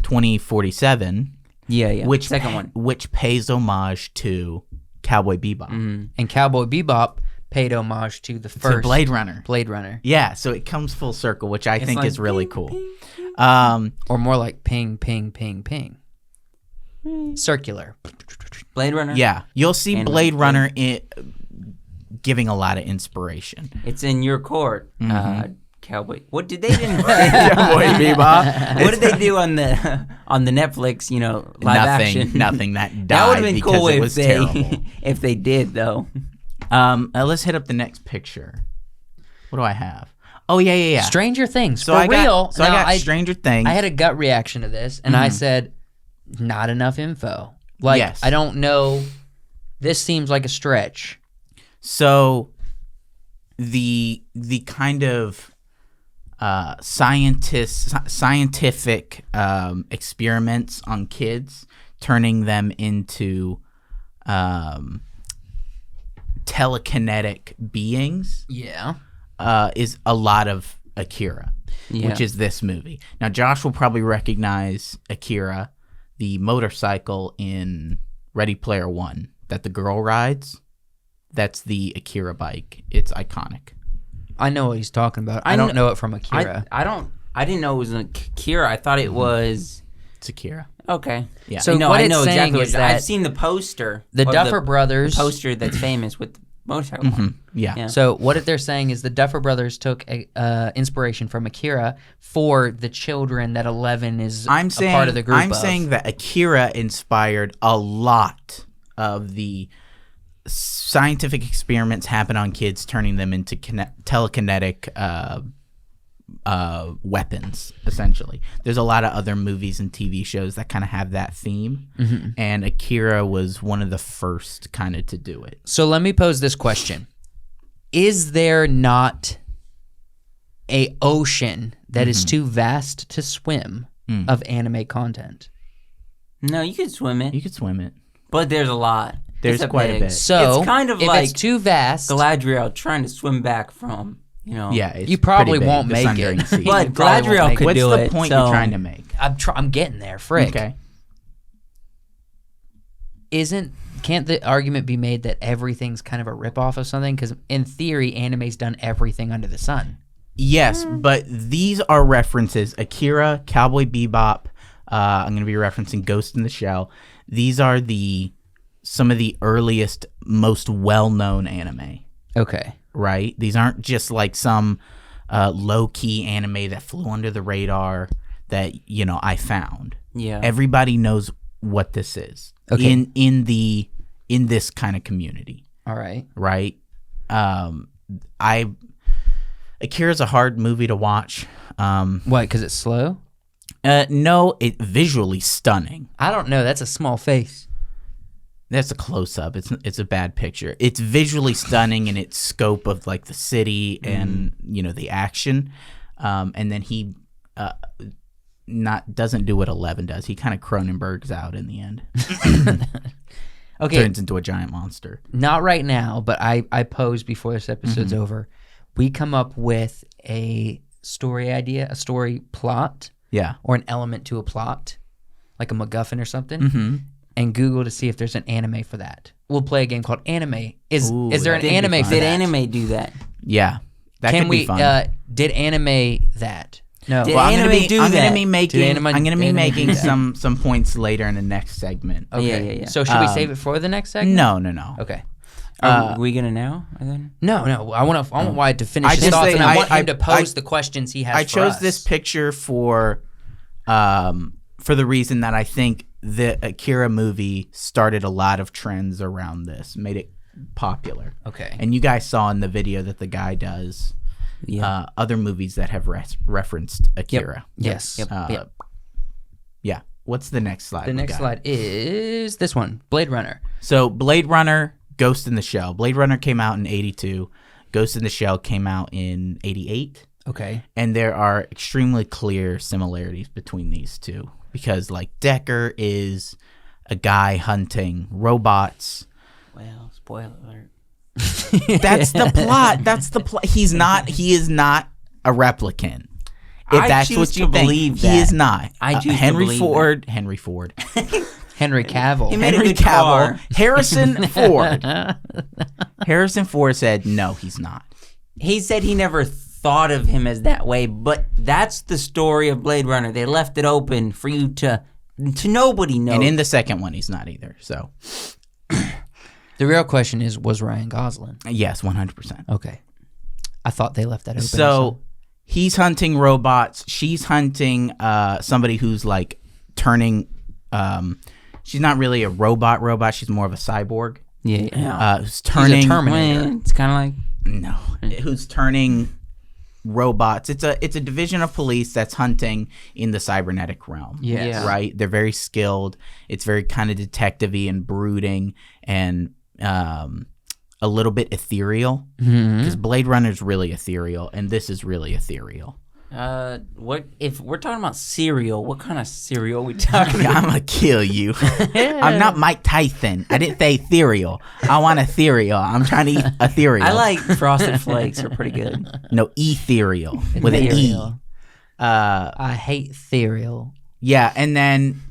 2047. Yeah. Which second one, which pays homage to Cowboy Bebop, and Cowboy Bebop paid homage to the first Blade Runner. Yeah, so it comes full circle, which I think is really cool. Ping, ping. Or more like ping, ping, ping, ping. Circular. Blade Runner. Yeah, you'll see Blade Runner giving a lot of inspiration. It's in your court, Cowboy. What did they do? Cowboy Bebop. What did they do on the Netflix? Live action. Nothing. That died. That would have been because cool it was terrible. if they did though. Let's hit up the next picture. What do I have? Oh yeah. Stranger Things. So I got Stranger Things. I had a gut reaction to this, and I said, not enough info. Yes. I don't know. This seems like a stretch. So, the kind of scientific experiments on kids, turning them into telekinetic beings. Yeah. Is a lot of Akira, which is this movie. Now, Josh will probably recognize Akira, the motorcycle in Ready Player One that the girl rides. That's the Akira bike. It's iconic. I know what he's talking about. I don't know it from Akira. I didn't know it was Akira. I thought it was... It's Akira. Okay. Yeah. So I know exactly is that I've seen the poster. The Duffer Brothers... The poster that's famous with the motorcycle one. Yeah. So what they're saying is the Duffer Brothers took inspiration from Akira for the children that Eleven is a part of the group I'm saying that Akira inspired a lot of the scientific experiments happen on kids, turning them into telekinetic weapons, essentially. There's a lot of other movies and TV shows that kind of have that theme, and Akira was one of the first kind of to do it. So let me pose this question. Is there not a ocean that is too vast to swim of anime content? No, you could swim it. You could swim it. But there's a lot. There's quite a bit. So it's kind of if like it's too vast, Galadriel trying to swim back from, Yeah, it's you probably pretty big, won't the make Sundering it. Sea. But Galadriel could What's do the it. point so you're trying to make? I'm getting there, frick. Okay. Can't the argument be made that everything's kind of a ripoff of something? Because in theory, anime's done everything under the sun. Yes, but these are references. Akira, Cowboy Bebop. I'm going to be referencing Ghost in the Shell. these are some of the earliest, most well-known anime. Okay. Right? These aren't just like some low-key anime that flew under the radar that, I found. Yeah. Everybody knows what this is. Okay. In this kind of community. All right. Right? Akira's a hard movie to watch. Why? Because it's slow? No, it's visually stunning. I don't know. That's a small face. That's a close-up. It's a bad picture. It's visually stunning in its scope of like the city and the action, and then he doesn't do what 11 does. He kind of Cronenberg's out in the end. Okay, turns into a giant monster. Not right now, but I pose before this episode's over. We come up with a story idea, a story plot, or an element to a plot, like a MacGuffin or something. And Google to see if there's an anime for that. We'll play a game called Anime. Is there an anime for that? Did anime do that? Yeah. That could be fun. Did anime that? No. Did anime do that? I'm going to be making some points later in the next segment. Okay. Yeah. So should we save it for the next segment? No. Okay. Are we gonna now? Then? No. I want Wyatt to finish his thoughts, and I want him to pose the questions he has. I chose this picture for the reason that I think the Akira movie started a lot of trends around this, made it popular. Okay. And you guys saw in the video that the guy does other movies that have referenced Akira. Yep. Yes. Yep. Yeah. What's the next slide? The next slide is this one, Blade Runner. So Blade Runner, Ghost in the Shell. Blade Runner came out in 82. Ghost in the Shell came out in 88. Okay. And there are extremely clear similarities between these two. Because, like, Decker is a guy hunting robots. Well, spoiler alert. That's the plot. He is not a replicant. If that's what you think, he is not. I choose Henry to believe Ford. that. Henry Ford. Henry Cavill. He made Henry a good car. Harrison Ford. Harrison Ford said, no, he's not. He said he never thought of him as that way, but that's the story of Blade Runner. They left it open for you to nobody know. And in the second one, he's not either. So the real question is, was Ryan Gosling? Yes, 100%. Okay. I thought they left that open. So he's hunting robots. She's hunting somebody who's like turning. She's not really a robot. She's more of a cyborg. Yeah. Who's turning? He's a Terminator. It's kind of like no. Who's turning robots? It's a division of police that's hunting in the cybernetic realm. Yes. Right. They're very skilled. It's very kind of detective-y and brooding and a little bit ethereal. Because Blade Runner's really ethereal, and this is really ethereal. What if we're talking about cereal? What kind of cereal are we talking about? I'm gonna kill you. I'm not Mike Tyson. I didn't say ethereal. I want ethereal. I'm trying to eat ethereal. I like Frosted Flakes. Are pretty good. No, ethereal with an E. I hate cereal. Yeah, and then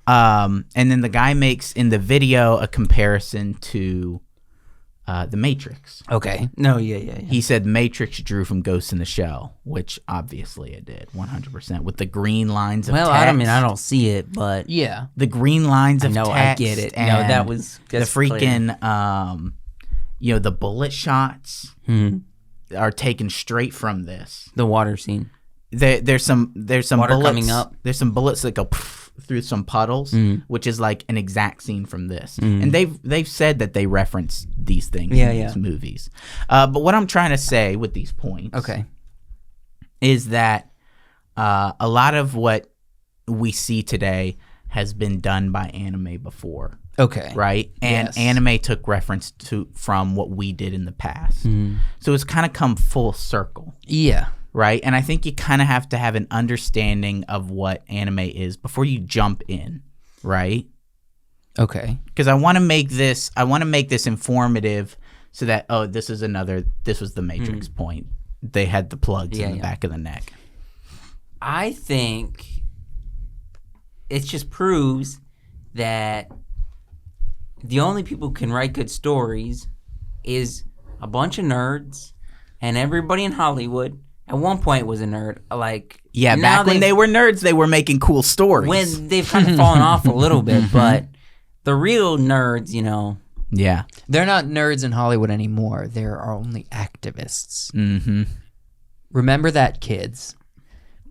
the guy makes in the video a comparison to The Matrix. Okay. No, yeah. He said Matrix drew from Ghost in the Shell, which obviously it did, 100%, with the green lines of text. I don't see it, but yeah, the green lines of text. I get it. And no, that was the freaking, the bullet shots are taken straight from this. The water scene. There's some water bullets coming up. There's some bullets that go through some puddles, which is like an exact scene from this. And they've said that they reference these things in these movies. But what I'm trying to say with these points, is that a lot of what we see today has been done by anime before. Okay. Right? And anime took reference from what we did in the past. So it's kind of come full circle. Yeah. Right? And I think you kind of have to have an understanding of what anime is before you jump in, right? Okay. Because I want to make this informative so that, this was the Matrix point. They had the plugs in the back of the neck. I think it just proves that the only people who can write good stories is a bunch of nerds and everybody in Hollywood at one point was a nerd. Like yeah, back when they were nerds, they were making cool stories. When they've kind of fallen off a little bit, but the real nerds, you know. Yeah. They're not nerds in Hollywood anymore. They're only activists. Mm-hmm. Remember that, kids.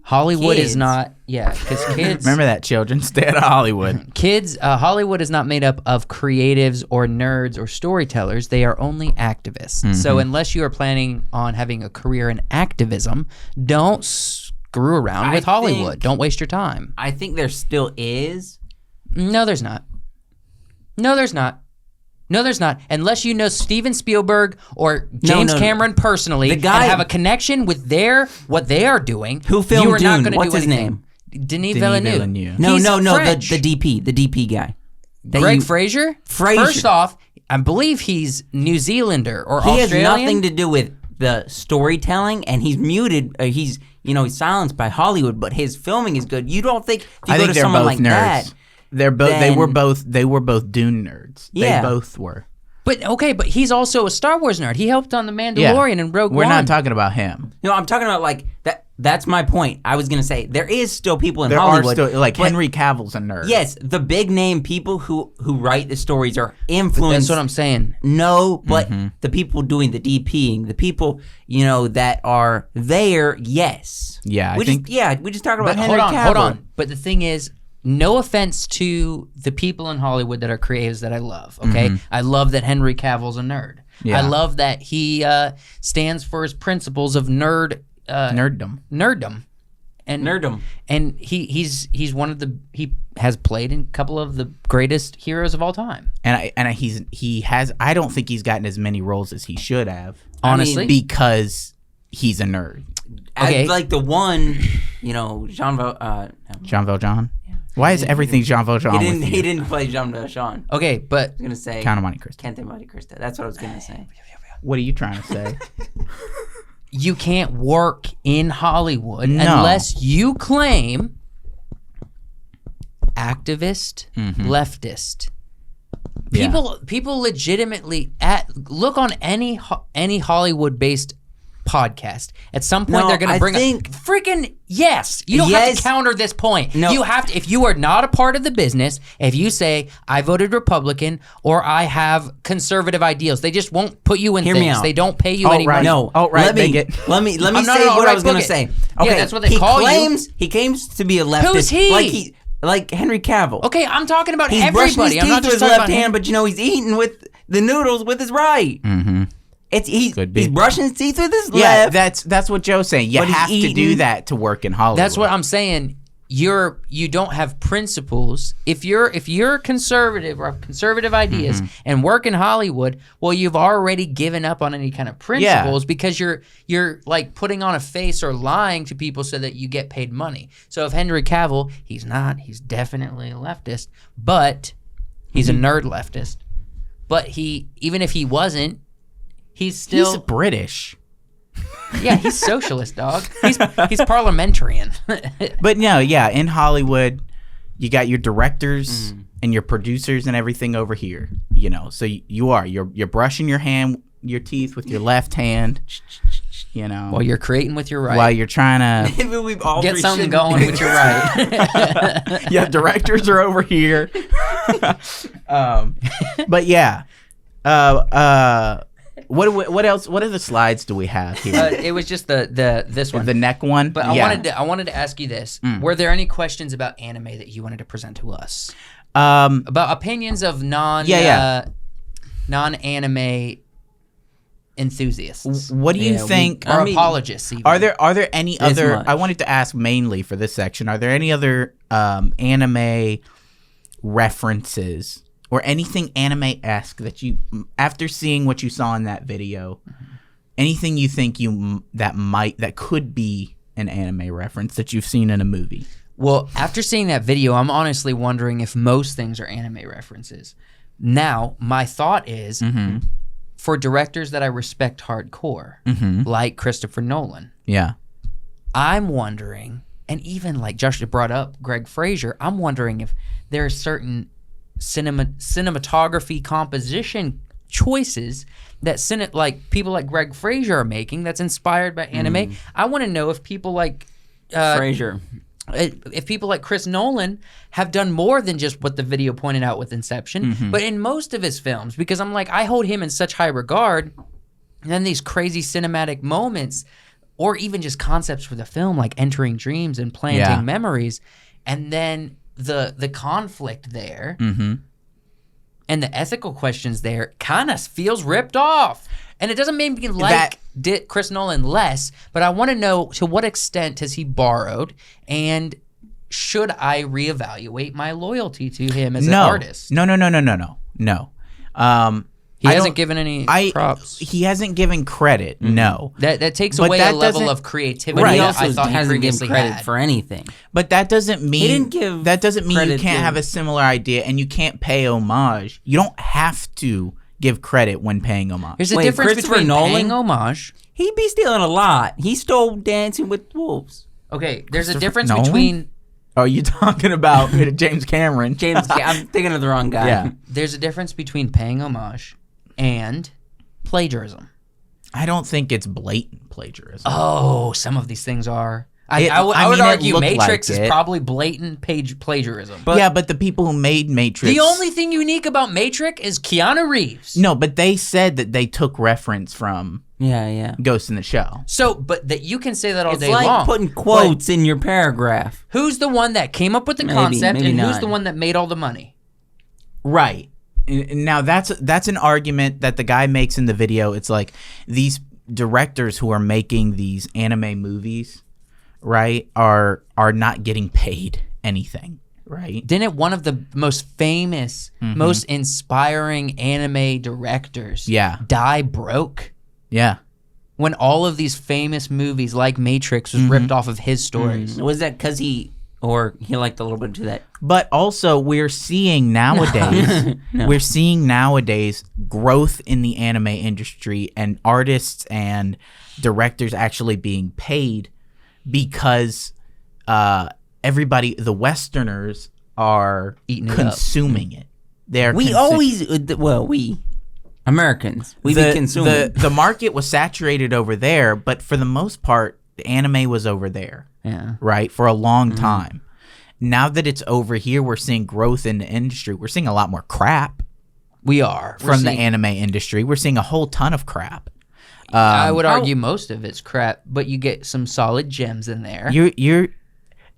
Hollywood is not, because kids... Remember that, children. Stay out of Hollywood. Kids, Hollywood is not made up of creatives or nerds or storytellers. They are only activists. Mm-hmm. So unless you are planning on having a career in activism, don't screw around with Hollywood. Don't waste your time. I think there still is. No, there's not. No, there's not. No, there's not. Unless you know Steven Spielberg or James Cameron personally, the guy, and have a connection with what they are doing. Who filmed you are not Dune? going to What's do his anything. name? Denis Villeneuve. No, He's the French. the DP guy. Greg Fraser? First off, I believe he's New Zealander or Australian. He has nothing to do with the storytelling, and he's muted. He's silenced by Hollywood, but his filming is good. You don't think if you go to someone like that? They're both. They were both Dune nerds. Yeah. They both were. But he's also a Star Wars nerd. He helped on The Mandalorian and Rogue One. We're not talking about him. No, I'm talking about like that. That's my point. I was gonna say there is still people in there Hollywood. There are still like Henry Cavill's a nerd. Yes, the big name people who write the stories are influenced. That's what I'm saying. No, but the people doing the DPing, the people that are there, yes. Yeah, we just talking about Henry Cavill. Hold on. But the thing is, no offense to the people in Hollywood that are creatives that I love, okay? I love that Henry Cavill's a nerd. Yeah. I love that he stands for his principles of nerddom. And he's one of he has played in a couple of the greatest heroes of all time. And he has I don't think he's gotten as many roles as he should have. Honestly, because he's a nerd. Okay. Like the one, Jean Valjean. Why is everything Jean Valjean? He didn't play Jean Valjean. Okay, but I was gonna say Count of Monte Cristo. Count of Monte Cristo. That's what I was gonna say. What are you trying to say? You can't work in Hollywood unless you claim activist, leftist. People legitimately look on any Hollywood-based podcast. At some point, they're going to bring up freaking yes. You don't have to counter this point. No. You have to. If you are not a part of the business, if you say I voted Republican or I have conservative ideals, they just won't put you in Hear things. me out. They don't pay you any money. No. Let me say what I was going to say. Okay, yeah, that's what they call you. He claims to be a leftist. Who's he? Like Henry Cavill. Okay, I'm talking about he's everybody. Brushing his I'm not teeth just with his talking left about hand, but he's eating with the noodles with his right. Mm-hmm. He's brushing his teeth with his left. Yeah, that's what Joe's saying. You have to do that to work in Hollywood. That's what I'm saying. You don't have principles. If you're conservative or have conservative ideas and work in Hollywood, well, you've already given up on any kind of principles because you're like putting on a face or lying to people so that you get paid money. So if Henry Cavill, he's definitely a leftist, but he's a nerd leftist. But even if he wasn't, he's British. Yeah, he's socialist, dog. He's parliamentarian. But no, in Hollywood, you got your directors and your producers and everything over here. So you're brushing your teeth with your left hand. While you're creating with your right. While you're trying to get something going with your right. Yeah, directors are over here. But yeah. What else? What other slides do we have here? It was just this one, the neck one. But I wanted to ask you this: were there any questions about anime that you wanted to present to us? About opinions of non-anime enthusiasts. What do you think? Or apologists? Even. Are there any other? I wanted to ask mainly for this section. Are there any other anime references? Or anything anime-esque that you, after seeing what you saw in that video, anything you think that could be an anime reference that you've seen in a movie? Well, after seeing that video, I'm honestly wondering if most things are anime references. Now, my thought is, for directors that I respect hardcore, like Christopher Nolan, I'm wondering, and even like Josh brought up Greg Fraser, I'm wondering if there are certain cinematography composition choices that people like Greg Fraser are making that's inspired by anime. I want to know if people like Fraser. If people like Chris Nolan have done more than just what the video pointed out with Inception, but in most of his films, because I'm like, I hold him in such high regard, and then these crazy cinematic moments, or even just concepts for the film, like entering dreams and planting memories, and then the conflict there, and the ethical questions there kind of feels ripped off. And it doesn't make me like Chris Nolan less, but I want to know, to what extent has he borrowed, and should I reevaluate my loyalty to him as an artist? No. He hasn't given any props. He hasn't given credit, no. That takes away a level of creativity. But he that also I thought he hasn't given previously credit had. for anything. But that doesn't mean you can't have a similar idea and you can't pay homage. You don't have to give credit when paying homage. There's a difference between paying homage. He be stealing a lot. He stole Dancing with Wolves. Okay, there's a difference between... Oh, you talking about James Cameron? I'm thinking of the wrong guy. Yeah. There's a difference between paying homage and plagiarism. I don't think it's blatant plagiarism. Oh, some of these things are. I would argue Matrix is probably blatant plagiarism. But the people who made Matrix... The only thing unique about Matrix is Keanu Reeves. No, but they said that they took reference from Ghost in the Shell. So, but that you can say that all it's day like long. Putting quotes in your paragraph. Who's the one that came up with the concept, and who's the one that made all the money? Right. Now, that's an argument that the guy makes in the video. It's like these directors who are making these anime movies, right, are not getting paid anything, right? Didn't one of the most famous, most inspiring anime directors die broke? Yeah. When all of these famous movies like Matrix was ripped off of his stories. Was that because he liked a little bit to that? But also we're seeing nowadays growth in the anime industry and artists and directors actually being paid because everybody, the Westerners, are consuming it. They're Americans, we be consuming. The market was saturated over there, but for the most part, the anime was over there. Yeah. Right? For a long time. Now that it's over here, we're seeing growth in the industry. We're seeing a lot more crap. We are. From the anime industry. We're seeing a whole ton of crap. I would argue most of it's crap, but you get some solid gems in there.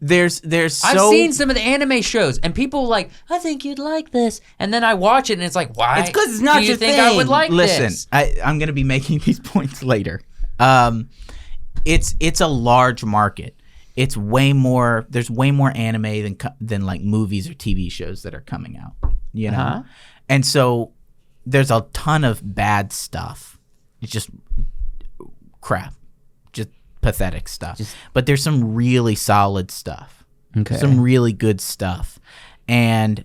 There's I've seen some of the anime shows, and people like, I think you'd like this, and then I watch it, and it's like, why? It's because it's not do you your think thing. I would like Listen, this? I'm going to be making these points later. It's a large market. It's way more. There's way more anime than like movies or TV shows that are coming out. You know, and so there's a ton of bad stuff. It's just crap, just pathetic stuff. But there's some really solid stuff. Okay, some really good stuff, and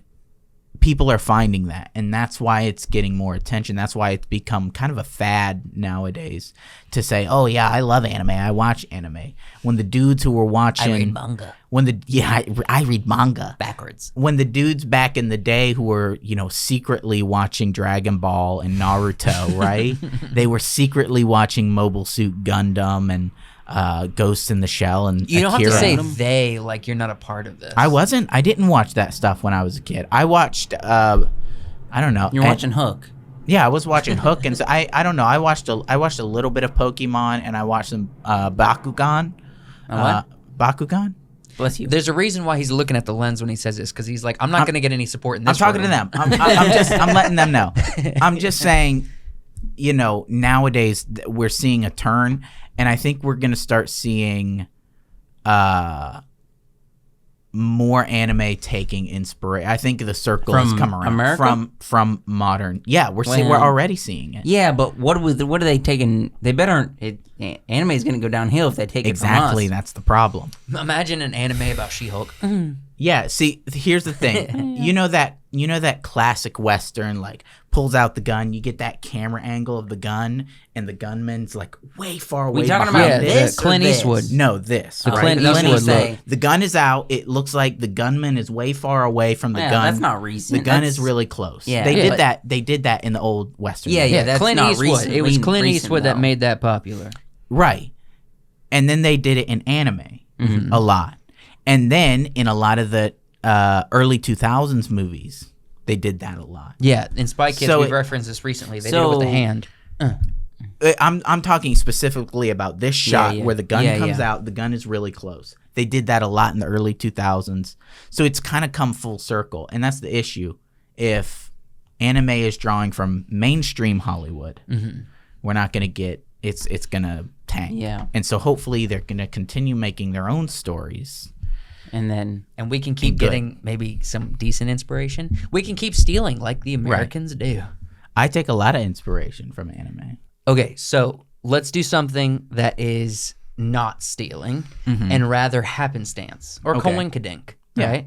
people are finding that, and that's why it's getting more attention. That's why it's become kind of a fad nowadays to say, "Oh yeah, I love anime. I watch anime." When the dudes who were watching, I read manga. I read manga backwards. When the dudes back in the day who were, secretly watching Dragon Ball and Naruto, right? They were secretly watching Mobile Suit Gundam and Ghost in the Shell and you don't Akira. have to say they like you're not a part of this. I didn't watch that stuff when I was a kid. I watched I don't know. You're watching Hook. Yeah, I was watching Hook, and so I don't know. I watched a little bit of Pokemon, and I watched some Bakugan. Bakugan. Bless you. There's a reason why he's looking at the lens when he says this, because he's like, I'm not going to get any support in this. I'm talking to them. I'm letting them know. I'm just saying, nowadays we're seeing a turn. And I think we're going to start seeing more anime taking inspiration. I think the circle has come around. America? From modern. Yeah, we're already seeing it. Yeah, but what are they taking? They better. Anime is going to go downhill if they take exactly, it from us. That's the problem. Imagine an anime about She-Hulk. Yeah, see, here's the thing. You know that classic Western, like, pulls out the gun, you get that camera angle of the gun, and the gunman's, like, way far away We talking behind about it. this or Clint this? Eastwood. No, this. The right? Clint That's what Eastwood he say. look. The gun is out. It looks like the gunman is way far away from the Yeah, gun. that's not recent. The gun That's- is really close. Yeah. They Yeah. did that. They did that in the old Western. Yeah, movies. yeah, that's Clint not Eastwood. recent. It was Clint recent, Eastwood that though. made that popular. Right. And then they did it in anime a lot. And then in a lot of the early 2000s movies, they did that a lot. Yeah, in Spy Kids, So we've it- referenced this recently. They did it with the So- hand. I'm talking specifically about this shot yeah. where the gun Yeah, comes yeah. out, the gun is really close. They did that a lot in the early 2000s. So it's kind of come full circle. And that's the issue. If anime is drawing from mainstream Hollywood, we're not going to get it's going to tank. Yeah. And so hopefully they're going to continue making their own stories. And then And we can keep Good. getting maybe some decent inspiration. We can keep stealing like the Americans do. I take a lot of inspiration from anime. Okay, so let's do something that is not stealing and rather happenstance or Okay. coinkydink, Yeah. right?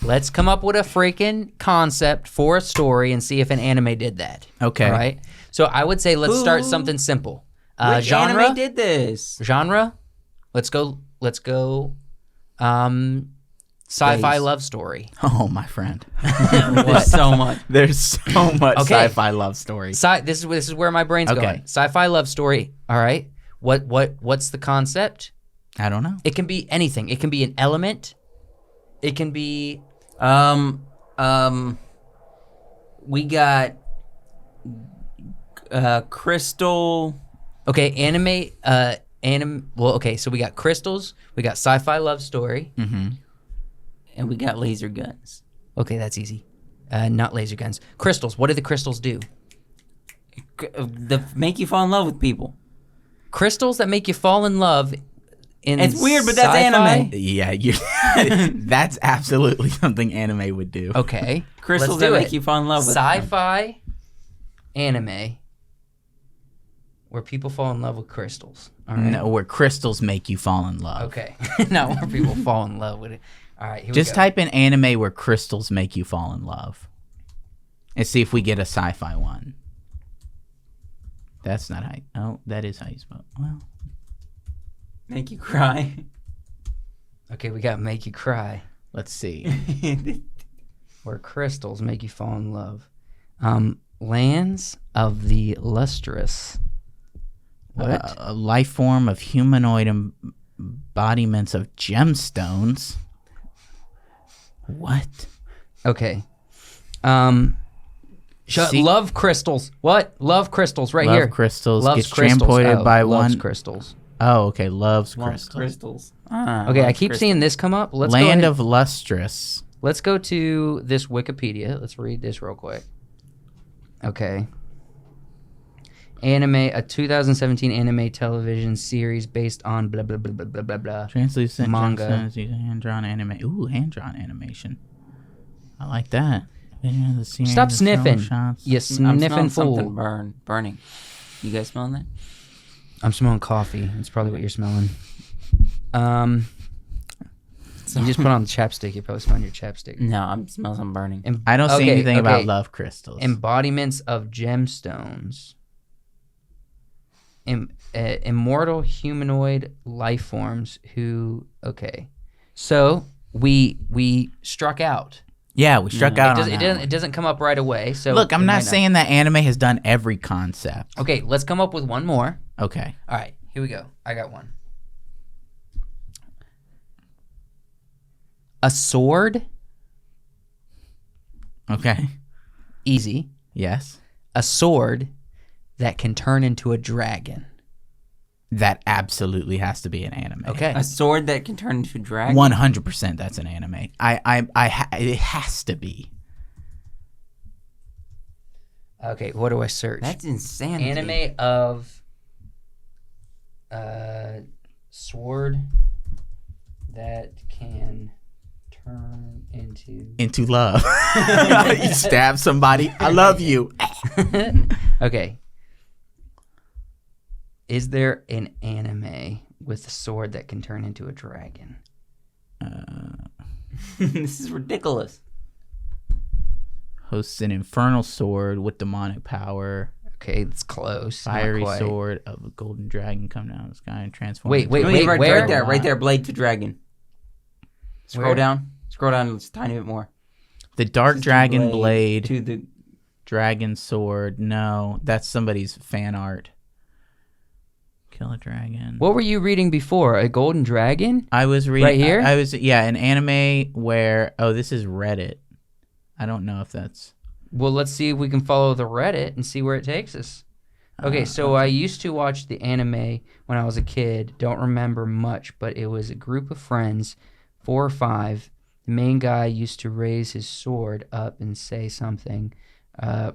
Let's come up with a freaking concept for a story and see if an anime did that. Okay. All right. So I would say let's start Who- something simple. which Genre. anime did this? Genre. Let's go. Sci-fi Please. love story. Oh, my friend. There's so much. There's so much Okay. sci-fi love stories. This is where my brain's Okay. going. Sci-fi love story. All right. What's the concept? I don't know. It can be anything. It can be an element. It can be We got Crystal. okay. Well, okay. So we got crystals. We got sci-fi love story. And we got laser guns. Okay, that's easy. Not laser guns. Crystals. What do the crystals do? Make you fall in love with people. Crystals that make you fall in love. It's weird, but that's sci-fi? anime. Yeah, that's absolutely something anime would do. Okay. Crystals let's do that it. make you fall in love with them. Sci-fi anime where people fall in love with crystals. All right. No, where crystals make you fall in love. Okay. Not where people fall in love with it. All right. Here Just we go. type in anime where crystals make you fall in love. And see if we get a sci-fi one. That's not how you, oh, that is how you spell. Well, Make you cry. Okay, we got make you cry. let's see. Where crystals make you fall in love. Lands of the lustrous. What? A life form of humanoid embodiments of gemstones. What? Okay. See- Love crystals. What? Love crystals right Love here. crystals. Loves Gets crystals. transported Oh, by loves one. crystals. Oh, okay. Loves Loves crystals. crystals. Okay, I keep seeing this come up. Let's go Land ahead. of lustrous. Let's go to this Wikipedia. Let's read this real quick. Okay. Anime, a 2017 anime television series based on blah blah blah blah blah blah blah. Translucent Manga. gemstones using hand-drawn anime. Ooh, hand-drawn animation. I like that. Video of the series, Stop the sniffing. film shots. You I'm sniffing smelling fool. something burning. You guys smelling that? I'm smelling coffee. That's probably what you're smelling. You just put on the chapstick. You're probably smelling your chapstick. No, I'm smelling something burning. I don't see Okay, anything about okay. love crystals. Embodiments of gemstones. Immortal humanoid life forms who. Okay, so we struck out. yeah, we struck out on that one. It doesn't come up right away. So Look, I'm it not might saying that anime has done every concept. Okay, let's come up with one more. Okay. All right, here we go. I got one. A sword, Okay. easy. Yes. A sword that can turn into a dragon. That absolutely has to be an anime. Okay. A sword that can turn into a dragon. 100% that's an anime. It has to be. Okay, what do I search? That's insanity. Anime of sword that can turn Into love. You stab somebody. I love you. Okay. Is there an anime with a sword that can turn into a dragon? This is ridiculous. Hosts an infernal sword with demonic power. Okay, it's close. Fiery sword of a golden dragon come down the sky and transform. Wait, into where? Right there, blade to dragon. Scroll Where? down just a tiny bit more. The dark dragon blade to the dragon sword. No, that's somebody's fan art. Kill a dragon. What were you reading before? A golden dragon? I was reading right here. I was an anime where this is Reddit. I don't know if that's. Well, let's see if we can follow the Reddit and see where it takes us. Okay, so I used to watch the anime when I was a kid. Don't remember much, but it was a group of friends, 4 or 5. The main guy used to raise his sword up and say something.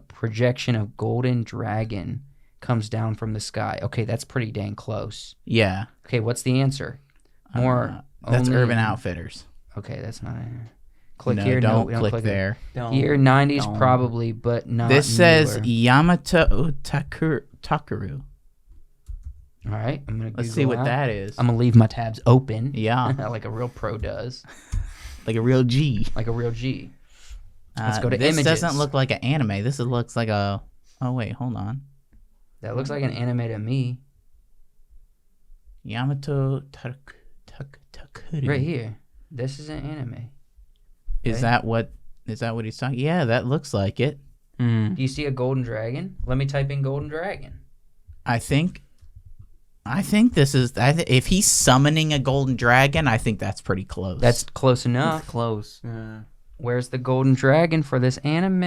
Projection of golden dragon comes down from the sky. Okay, that's pretty dang close. Yeah. Okay, what's the answer? More. That's only- Urban Outfitters. Okay, that's not it. Click No, here. don't No, click there. Here, 90s probably, but not This says newer. Yamato Takeru. All right, I'm gonna. Let's Google see what out. that is. I'm gonna leave my tabs open. Yeah, like a real pro does, like a real G. like a real G. Let's go to this images. doesn't look like an anime. This looks like a. Oh wait, hold on. That looks like an anime to me. Yamato Takeru. Right here. This is an anime. Is that what he's talking? Yeah, that looks like it. Do you see a golden dragon? Let me type in golden dragon. I think this is. If he's summoning a golden dragon, I think that's pretty close. That's close enough. close. Where's the golden dragon for this anime?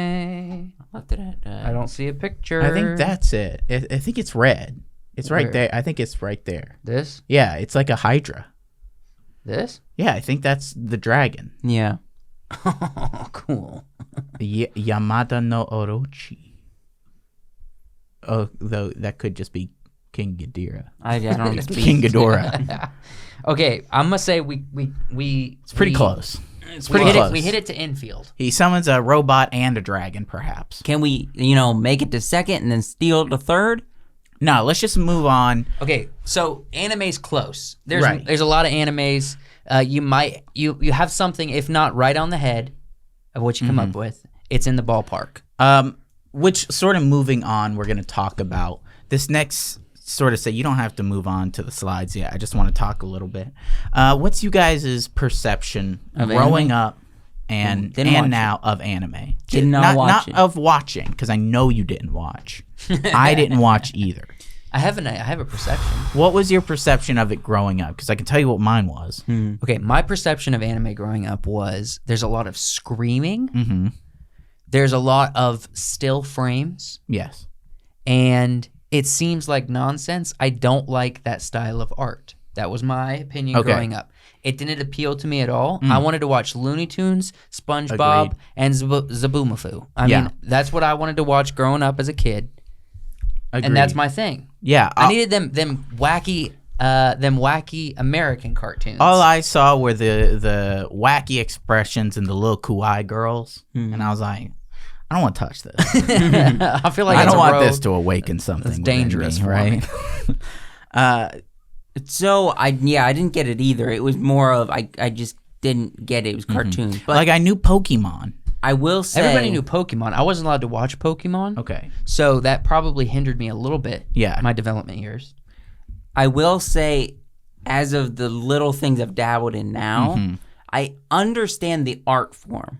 I left it at. I don't see a picture. I think that's it. I think it's red. It's right Where? there. I think it's right there. This? Yeah, it's like a hydra. This? Yeah, I think that's the dragon. Yeah. Oh, cool. Yamada no Orochi. Oh, though that could just be King Ghidorah. I don't It's King Ghidorah. Okay, I'm gonna say we. It's pretty close. It's pretty we close. We hit it to infield. He summons a robot and a dragon, perhaps. Can we, make it to second and then steal to third? No, let's just move on. Okay, so anime's close. There's Right. there's a lot of animes. You have something, if not right on the head, of what you come up with. It's in the ballpark. Which sort of moving on, we're going to talk about this next sort of say you don't have to move on to the slides yet. I just want to talk a little bit. What's you guys' perception Of growing anime? up and Didn't watch now of anime? Did not watch not it. of watching, because I know you didn't watch. I didn't watch either. I have a perception. What was your perception of it growing up? Because I can tell you what mine was. Okay, my perception of anime growing up was there's a lot of screaming. Mm-hmm. There's a lot of still frames, Yes. and it seems like nonsense. I don't like that style of art. That was my opinion Okay. growing up. It didn't appeal to me at all. I wanted to watch Looney Tunes, SpongeBob, Agreed. and Zaboomafoo. I Yeah. mean, that's what I wanted to watch growing up as a kid, and that's my thing. Yeah. I needed them wacky American cartoons. All I saw were the wacky expressions and the little kawaii girls, and I was like, I don't want to touch this. I feel like I it's don't a want road. this to awaken something. It's within dangerous me, for right? So I didn't get it either. It was more of I just didn't get it. It was cartoons. But Like I knew Pokemon. I will say Everybody knew Pokemon. I wasn't allowed to watch Pokemon, Okay. so that probably hindered me a little bit. Yeah. My development years. I will say, as of the little things I've dabbled in now, I understand the art form.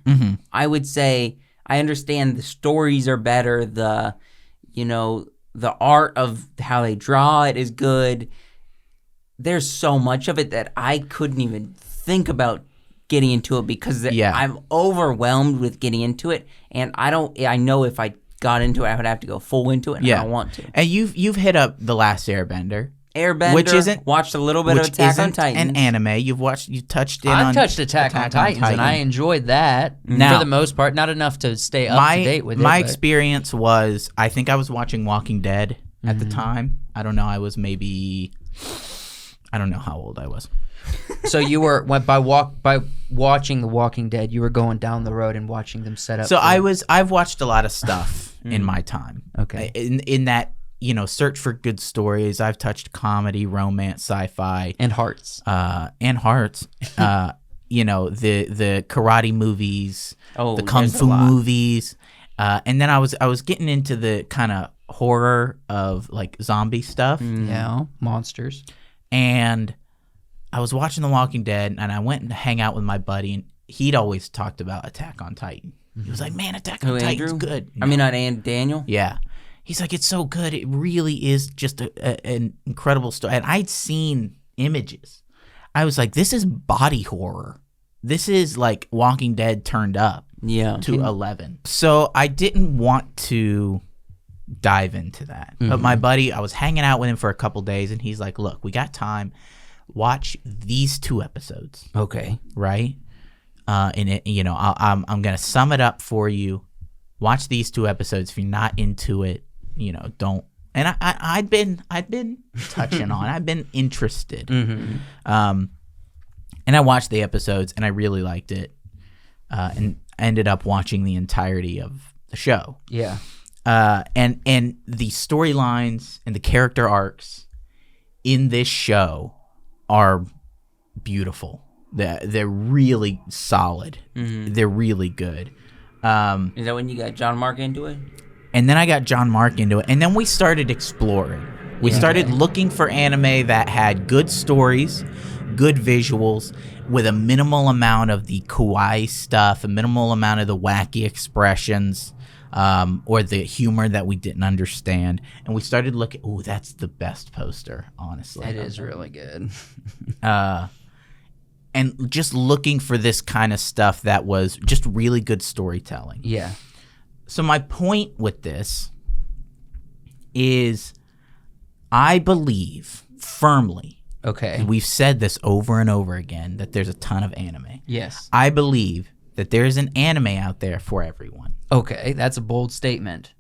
I would say I understand the stories are better. The art of how they draw it is good. There's so much of it that I couldn't even think about getting into it because I'm overwhelmed with getting into it, and I know if I got into it, I would have to go full into it, and I don't want to. And you've hit up The Last Airbender. Airbender, Which isn't- watched a little bit of Attack on Titans. an anime. You touched in I've on touched Attack on Titans, and I enjoyed that Now- for the most part. Not enough to stay up to date with it. My but- experience was, I think I was watching Walking Dead at the time. I don't know. I was maybe, I don't know how old I was. So you were by watching The Walking Dead, you were going down the road and watching them set up. So for- I've watched a lot of stuff in my time. Okay. In that, search for good stories. I've touched comedy, romance, sci-fi, and Hearts. and hearts. the karate movies, Oh, the kung there's a fu lot. movies, and then I was getting into the kind of horror of like zombie stuff, Yeah, monsters. and I was watching The Walking Dead, and I went and hang out with my buddy, and he'd always talked about Attack on Titan. He was like, "Man, Attack on Titan's Andrew? good." I mean, not Daniel. Yeah. He's like, it's so good. It really is just an incredible story. And I'd seen images. I was like, this is body horror. This is like Walking Dead turned up Yeah. to 11. So I didn't want to dive into that. But my buddy, I was hanging out with him for a couple days, and he's like, look, we got time. Watch these 2 episodes, Okay. right? And it, I'm going to sum it up for you. Watch these 2 episodes. If you're not into it, don't. And I'd been touching on. I've been interested. And I watched the episodes, and I really liked it. And I ended up watching the entirety of the show. Yeah. And the storylines and the character arcs in this show are beautiful. They're really solid. They're really good. Is that when you got John Mark into it? And then I got John Mark into it. And then we started exploring. We started looking for anime that had good stories, good visuals, with a minimal amount of the kawaii stuff, a minimal amount of the wacky expressions, or the humor that we didn't understand. And we started looking, ooh, that's the best poster, honestly. It is really good. And just looking for this kind of stuff that was just really good storytelling. Yeah. So my point with this is I believe firmly, Okay. we've said this over and over again, that there's a ton of anime. Yes. I believe that there's an anime out there for everyone. Okay. That's a bold statement.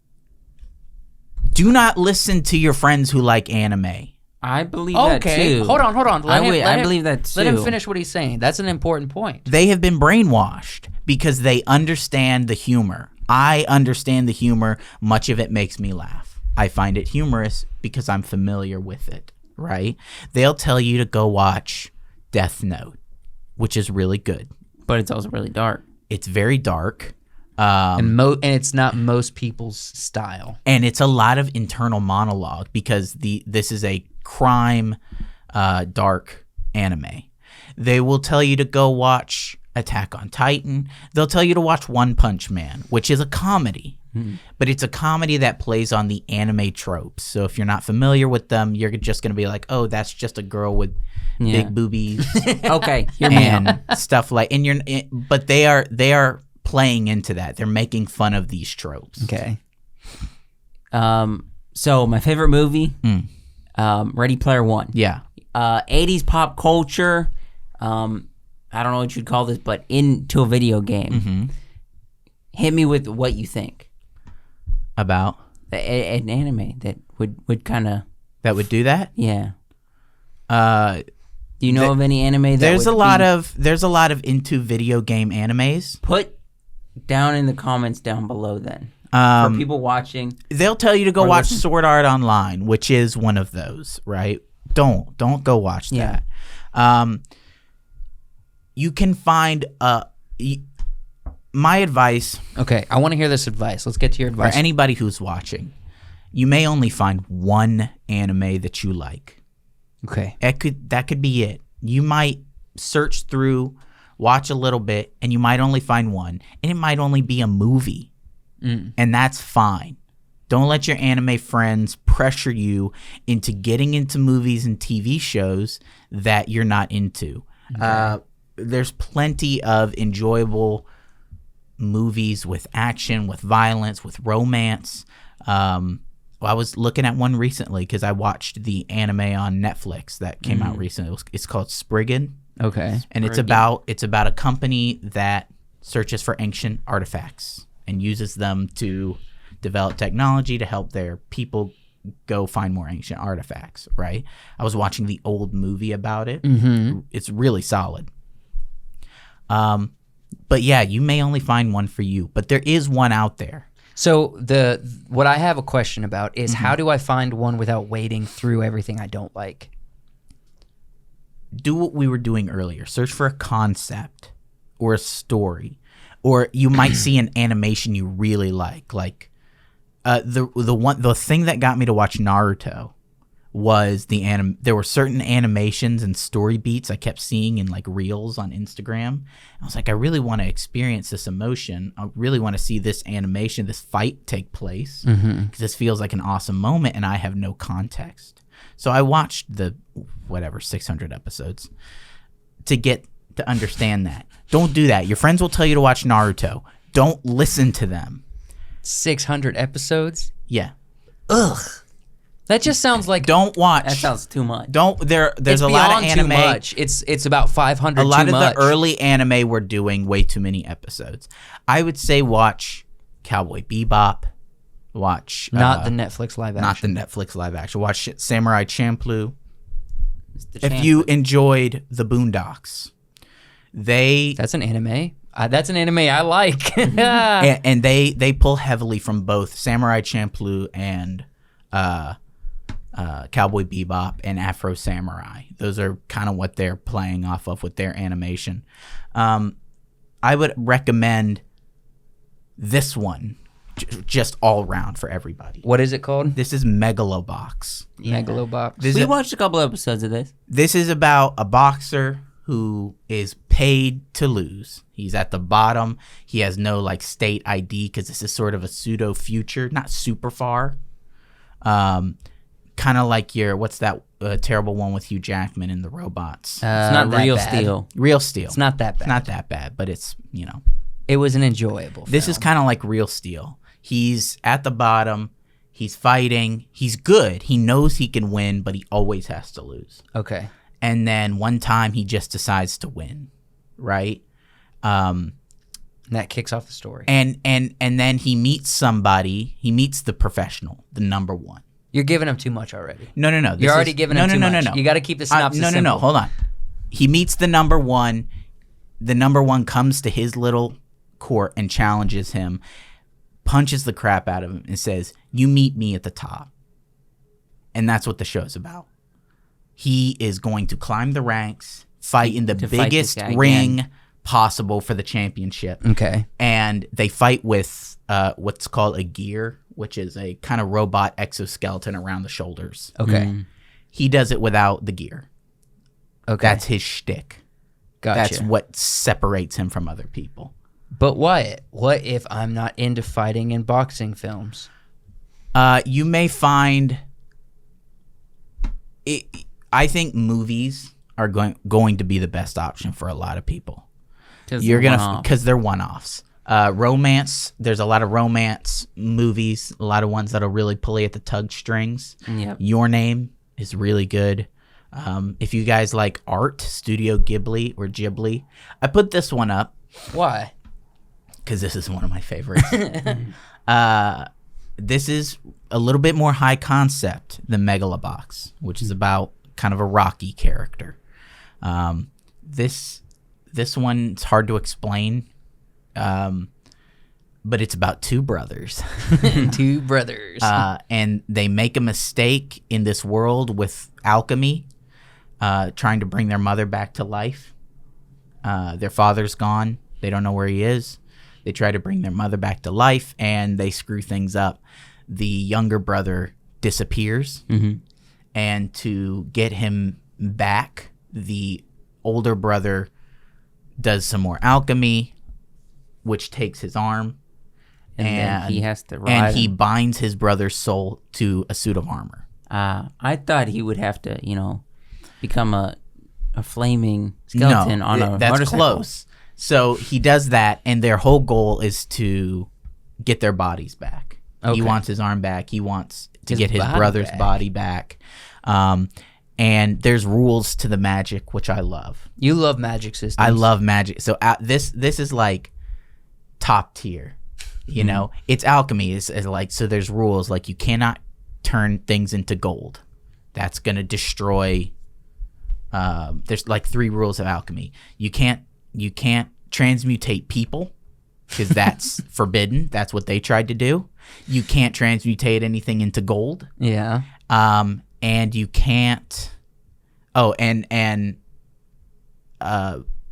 Do not listen to your friends who like anime. I believe that Okay. too. Hold on. I believe that too. Let him finish what he's saying. That's an important point. They have been brainwashed because they understand the humor. I understand the humor. Much of it makes me laugh. I find it humorous because I'm familiar with it, right? They'll tell you to go watch Death Note, which is really good. But it's also really dark. It's very dark. And it's not most people's style. And it's a lot of internal monologue because this is a crime dark anime. They will tell you to go watch Attack on Titan. They'll tell you to watch One Punch Man, which is a comedy. But it's a comedy that plays on the anime tropes. So if you're not familiar with them, you're just going to be like, oh, that's just a girl with big boobies Okay, hear me out. and stuff like. But they are playing into that. They're making fun of these tropes. Okay. So my favorite movie, Ready Player One. Yeah. 80s pop culture. I don't know what you'd call this, but into a video game. Hit me with what you think. About An anime that would kind of that would do that. Do you know of any anime that There's a would lot of into video game animes. put down in the comments down below then for people watching? They'll tell you to go Or watch listen. Sword Art Online, which is one of those, right? Don't go watch Yeah. that. You can find my advice Okay. I want to hear this advice. Let's get to your for advice. anybody who's watching. You may only find one anime that you like. Okay. That could be it. You might search through, watch a little bit, and you might only find one, and it might only be a movie, and that's fine. Don't let your anime friends pressure you into getting into movies and TV shows that you're not into. There's plenty of enjoyable movies with action, with violence, with romance. I was looking at one recently because I watched the anime on Netflix that came out recently. It's called Spriggan, Okay. and it's about a company that searches for ancient artifacts and uses them to develop technology to help their people go find more ancient artifacts. Right? I was watching the old movie about it. It's really solid. But yeah, you may only find one for you, but there is one out there. So what I have a question about is how do I find one without wading through everything I don't like? do what we were doing earlier. Search for a concept or a story, or you might see an animation you really like. Like the thing that got me to watch Naruto was there were certain animations and story beats I kept seeing in like reels on Instagram. I was like, I really want to experience this emotion. I really want to see this animation, this fight take place, because this feels like an awesome moment and I have no context. So I watched the 600 episodes to understand that. Don't do that. Your friends will tell you to watch Naruto. Don't listen to them. 600 episodes? Yeah. Ugh. That just sounds like... Don't watch. That sounds too much. There's a lot of anime. Too much. It's about 500 too much. A lot of the early anime were doing way too many episodes. I would say watch Cowboy Bebop. Watch... Not the Netflix live action. Not the Netflix live action. Watch Samurai Champloo. If you enjoyed The Boondocks, That's an anime. That's an anime I like. and they pull heavily from both Samurai Champloo and... Cowboy Bebop and Afro Samurai. Those are kind of what they're playing off of with their animation. I would recommend this one just all around for everybody. What is it called? This is Megalobox. Yeah. Megalobox. We watched a couple episodes of this. This is about a boxer who is paid to lose. He's at the bottom. He has no like state ID because this is sort of a pseudo future, not super far. Kind of like what's that terrible one with Hugh Jackman and the robots? It's not Real Steel. Real Steel. It's not that bad. It's not that bad, but it's, It was an enjoyable film. This is kind of like Real Steel. He's at the bottom. He's fighting. He's good. He knows he can win, but he always has to lose. Okay. And then one time he just decides to win, right? And that kicks off the story. And then he meets somebody. He meets the professional, the number one. You're giving him too much already. No. You're already giving him too much. No. You got to keep the synopsis simple. No. Hold on. He meets the number one. The number one comes to his little court and challenges him, punches the crap out of him, and says, "You meet me at the top." And that's what the show's about. He is going to climb the ranks, fight in the biggest ring possible for the championship. Okay. And they fight with what's called a gear, which is a kind of robot exoskeleton around the shoulders. Okay. He does it without the gear. Okay. That's his shtick. Gotcha. That's what separates him from other people. But Wyatt, what if I'm not into fighting and boxing films? You may find... I think movies are going to be the best option for a lot of people. Because they're one-offs. Romance, there's a lot of romance movies, a lot of ones that'll really pull you at the tug strings. Yep. Your Name is really good. If you guys like art, Studio Ghibli or Ghibli, I put this one up. Why? Because this is one of my favorites. This is a little bit more high concept than Megalobox, which is about kind of a Rocky character. This one's hard to explain. But it's about two brothers. Two brothers. And they make a mistake in this world with alchemy, trying to bring their mother back to life. Their father's gone. They don't know where he is. They try to bring their mother back to life, and they screw things up. The younger brother disappears, and to get him back, the older brother does some more alchemy, which takes his arm, and then he has to ride and he him. binds his brother's soul to a suit of armor. I thought he would have to, become a flaming skeleton on a that's motorcycle. Close. So he does that, and their whole goal is to get their bodies back. Okay. He wants his arm back. He wants to His get his body brother's back. body back. And there's rules to the magic, which I love. You love magic systems. I love magic. So this is like top tier. You know, it's alchemy. Is like, so there's rules like you cannot turn things into gold. That's gonna destroy. There's like 3 rules of alchemy. You can't transmutate people because that's forbidden. That's what they tried to do. You can't transmutate anything into gold. Yeah. And you can't. Oh, and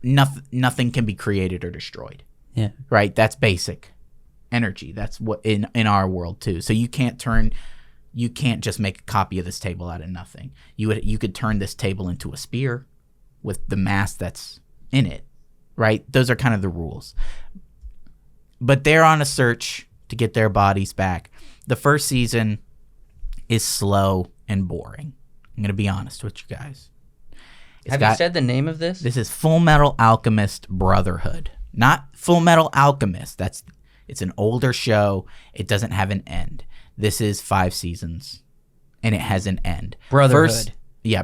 nothing can be created or destroyed. Yeah. Right? That's basic energy. That's what in our world too. So you can't just make a copy of this table out of nothing. You could turn this table into a spear with the mass that's in it. Right? Those are kind of the rules. But they're on a search to get their bodies back. The first season is slow and boring. I'm going to be honest with you guys. Have you said the name of this? This is Full Metal Alchemist Brotherhood. Not Full Metal Alchemist. It's an older show. It doesn't have an end. This is 5 seasons, and it has an end. Brotherhood.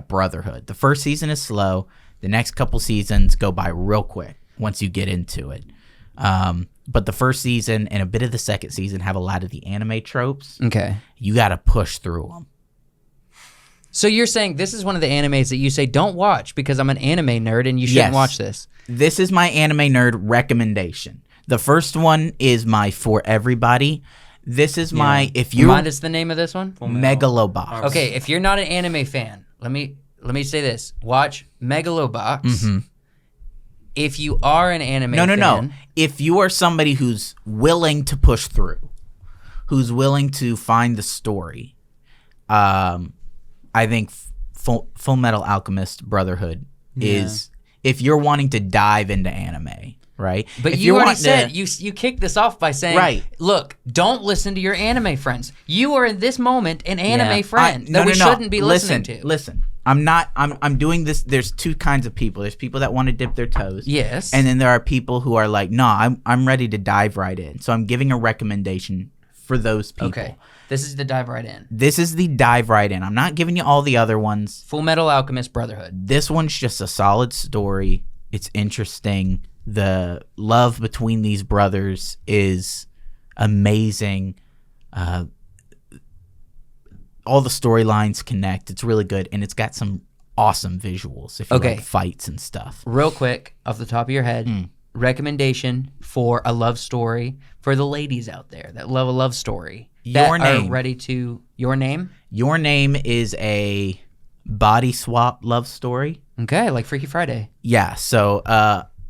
Brotherhood. The first season is slow. The next couple seasons go by real quick once you get into it. But the first season and a bit of the second season have a lot of the anime tropes. Okay. You got to push through them. So you're saying this is one of the animes that you say don't watch because I'm an anime nerd and you shouldn't watch this. This is my anime nerd recommendation. The first one is my for everybody. This is my if you remind us the name of this one. Megalobox. Okay, if you're not an anime fan, let me say this: watch Megalobox. Mm-hmm. If you are an anime fan, no. If you are somebody who's willing to push through, who's willing to find the story, I think Full Metal Alchemist Brotherhood is if you're wanting to dive into anime, right? But if you already said you kicked this off by saying, right. Look, don't listen to your anime friends. You are in this moment an anime friend that we shouldn't be listening to. Listen. I'm doing this. There's two kinds of people. There's people that want to dip their toes. Yes. And then there are people who are like, no, I'm ready to dive right in. So I'm giving a recommendation for those people. Okay. This is the dive right in. This is the dive right in. I'm not giving you all the other ones. Full Metal Alchemist Brotherhood. This one's just a solid story. It's interesting. The love between these brothers is amazing. All the storylines connect. It's really good, and it's got some awesome visuals if you like fights and stuff. Real quick, off the top of your head, recommendation for a love story for the ladies out there that love a love story. Your name. Are ready to Your Name? Your Name is a body swap love story. Okay, like Freaky Friday. Yeah, so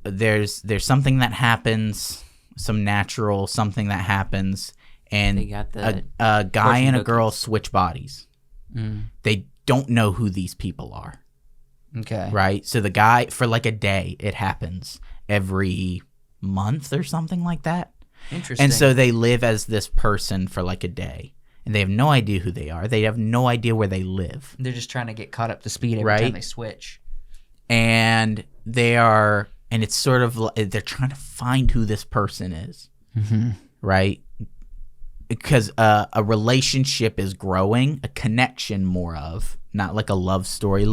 there's something that happens, something that happens, and a guy and a girl switch bodies. They don't know who these people are. Okay. Right? So the guy, for like a day, it happens every month or something like that. Interesting. And so they live as this person for like a day. And they have no idea who they are. They have no idea where they live. They're just trying to get caught up to speed every time they switch. And it's sort of, they're trying to find who this person is. Mm-hmm. Right? Because a relationship is growing, a connection more of, not like a love story,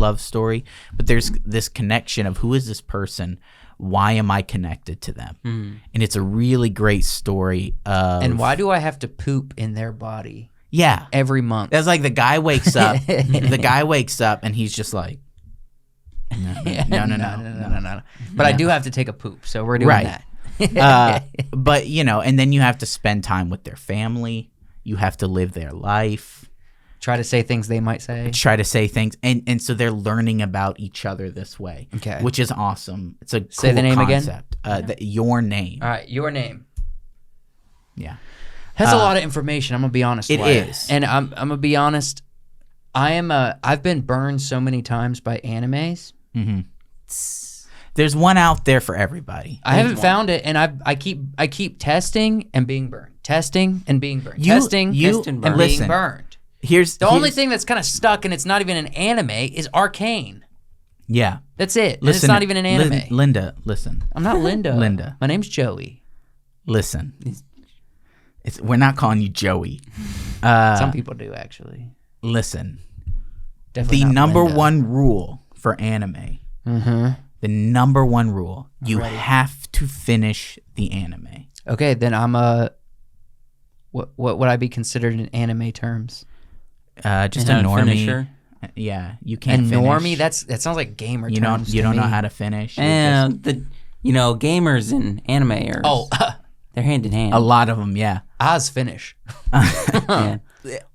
but there's this connection of who is this person? Why am I connected to them? And it's a really great story. And why do I have to poop in their body? Yeah. Every month. That's like the guy wakes up, and he's just like, no. But I do have to take a poop, so we're doing that. But and then you have to spend time with their family. You have to live their life. Try to say things they might say. And so they're learning about each other this way. Okay. Which is awesome. It's a cool say the name concept. Again. Your Name. All right, Your Name. Yeah. Has a lot of information. I'm gonna be honest. It is, and I'm gonna be honest. I've been burned so many times by animes. Mm-hmm. There's one out there for everybody. I haven't found it, and I keep testing and being burned, testing and being burned, testing and being burned. Here's the only thing that's kind of stuck, and it's not even an anime, is Arcane. Yeah, that's it. Listen, it's not even an anime. Linda, listen. I'm not Linda. Linda, my name's Joey. Listen, we're not calling you Joey. Some people do actually. Listen, definitely the number one rule for anime. Mm-hmm. The number one rule: you have to finish the anime. Okay, then I'm a. What would I be considered in anime terms? Just a normie. Finisher. Yeah, you can't. A finish. Normie? That sounds like gamer terms. You don't know how to finish. And gamers in anime are they're hand in hand. A lot of them, yeah. Oz finish. Yeah.